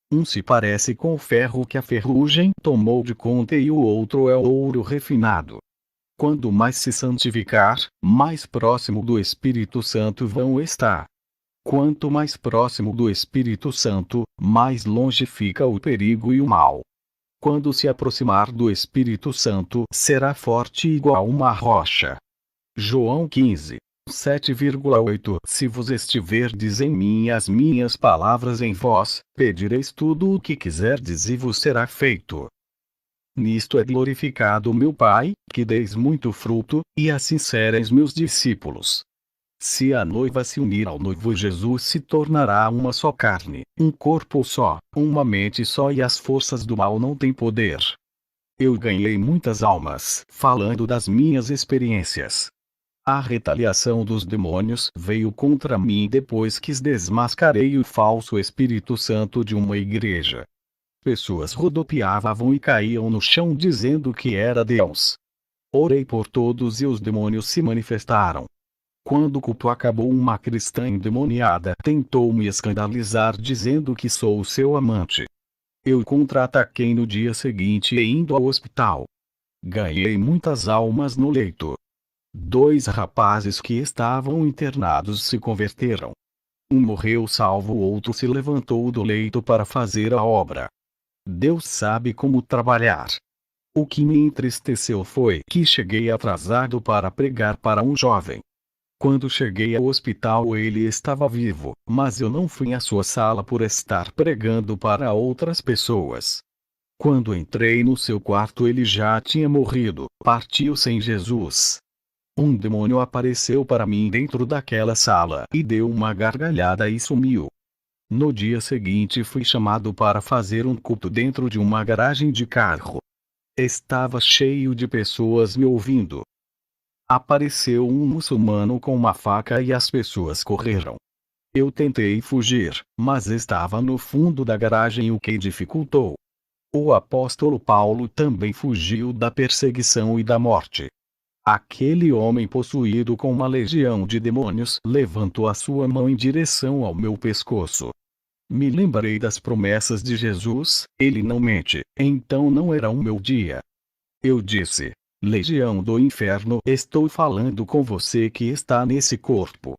Um se parece com o ferro que a ferrugem tomou de conta e o outro é o ouro refinado. Quando mais se santificar, mais próximo do Espírito Santo vão estar. Quanto mais próximo do Espírito Santo, mais longe fica o perigo e o mal. Quando se aproximar do Espírito Santo, será forte igual uma rocha. João 15, 7,8 Se vos estiverdes em mim e as minhas palavras em vós, pedireis tudo o que quiserdes e vos será feito. Nisto é glorificado meu Pai, que deis muito fruto, e assim sereis meus discípulos. Se a noiva se unir ao noivo, Jesus se tornará uma só carne, um corpo só, uma mente só, e as forças do mal não têm poder. Eu ganhei muitas almas, falando das minhas experiências. A retaliação dos demônios veio contra mim depois que desmascarei o falso Espírito Santo de uma igreja. Pessoas rodopiavam e caíam no chão dizendo que era Deus. Orei por todos e os demônios se manifestaram. Quando o culto acabou, uma cristã endemoniada tentou me escandalizar dizendo que sou seu amante. Eu contra-ataquei no dia seguinte e indo ao hospital. Ganhei muitas almas no leito. 2 rapazes que estavam internados se converteram. Um morreu salvo, o outro se levantou do leito para fazer a obra. Deus sabe como trabalhar. O que me entristeceu foi que cheguei atrasado para pregar para um jovem. Quando cheguei ao hospital ele estava vivo, mas eu não fui à sua sala por estar pregando para outras pessoas. Quando entrei no seu quarto ele já tinha morrido, partiu sem Jesus. Um demônio apareceu para mim dentro daquela sala e deu uma gargalhada e sumiu. No dia seguinte fui chamado para fazer um culto dentro de uma garagem de carro. Estava cheio de pessoas me ouvindo. Apareceu um muçulmano com uma faca e as pessoas correram. Eu tentei fugir, mas estava no fundo da garagem, o que dificultou. O apóstolo Paulo também fugiu da perseguição e da morte. Aquele homem possuído com uma legião de demônios levantou a sua mão em direção ao meu pescoço. Me lembrei das promessas de Jesus, ele não mente, então não era o meu dia. Eu disse: Legião do inferno, estou falando com você que está nesse corpo.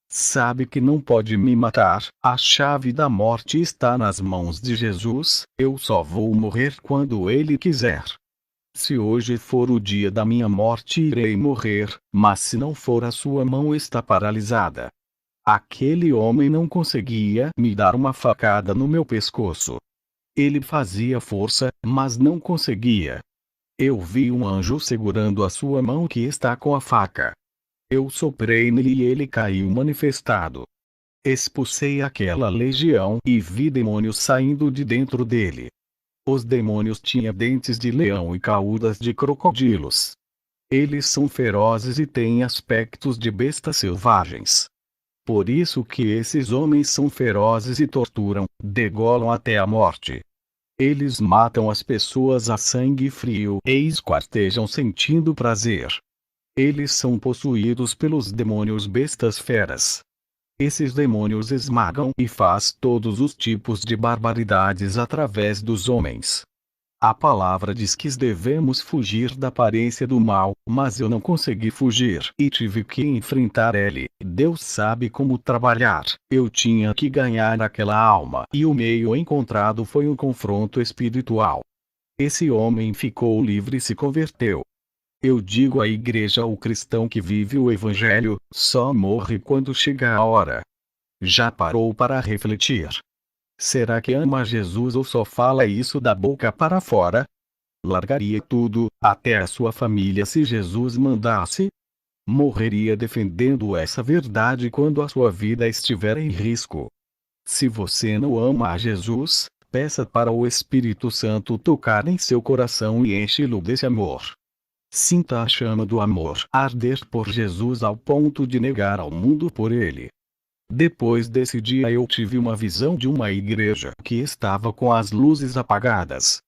Sabe que não pode me matar, a chave da morte está nas mãos de Jesus, eu só vou morrer quando ele quiser. Se hoje for o dia da minha morte irei morrer, mas se não for a sua mão está paralisada. Aquele homem não conseguia me dar uma facada no meu pescoço. Ele fazia força, mas não conseguia. Eu vi um anjo segurando a sua mão que está com a faca. Eu soprei nele e ele caiu manifestado. Expulsei aquela legião e vi demônios saindo de dentro dele. Os demônios tinham dentes de leão e caudas de crocodilos. Eles são ferozes e têm aspectos de bestas selvagens. Por isso que esses homens são ferozes e torturam, degolam até a morte. Eles matam as pessoas a sangue frio e esquartejam sentindo prazer. Eles são possuídos pelos demônios bestas feras. Esses demônios esmagam e faz todos os tipos de barbaridades através dos homens. A palavra diz que devemos fugir da aparência do mal, mas eu não consegui fugir e tive que enfrentar ele. Deus sabe como trabalhar. Eu tinha que ganhar aquela alma e o meio encontrado foi um confronto espiritual. Esse homem ficou livre e se converteu. Eu digo à igreja: o cristão que vive o evangelho só morre quando chega a hora. Já parou para refletir? Será que ama Jesus ou só fala isso da boca para fora? Largaria tudo, até a sua família, se Jesus mandasse? Morreria defendendo essa verdade quando a sua vida estiver em risco. Se você não ama a Jesus, peça para o Espírito Santo tocar em seu coração e enche-lo desse amor. Sinta a chama do amor arder por Jesus ao ponto de negar ao mundo por ele. Depois desse dia eu tive uma visão de uma igreja que estava com as luzes apagadas.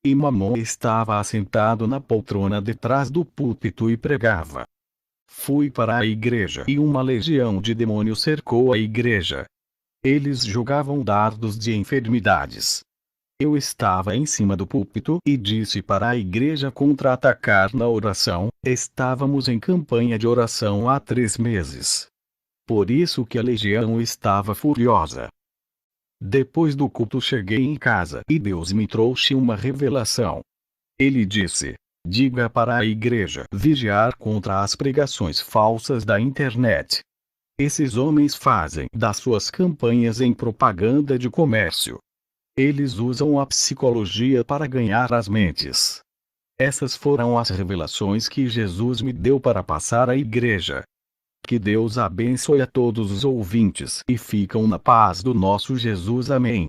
E Mamon estava assentado na poltrona detrás do púlpito e pregava. Fui para a igreja e uma legião de demônios cercou a igreja. Eles jogavam dardos de enfermidades. Eu estava em cima do púlpito e disse para a igreja contra-atacar na oração. Estávamos em campanha de oração há 3 meses. Por isso que a legião estava furiosa. Depois do culto cheguei em casa e Deus me trouxe uma revelação. Ele disse: diga para a igreja vigiar contra as pregações falsas da internet. Esses homens fazem das suas campanhas em propaganda de comércio. Eles usam a psicologia para ganhar as mentes. Essas foram as revelações que Jesus me deu para passar à igreja. Que Deus abençoe a todos os ouvintes e ficam na paz do nosso Jesus. Amém.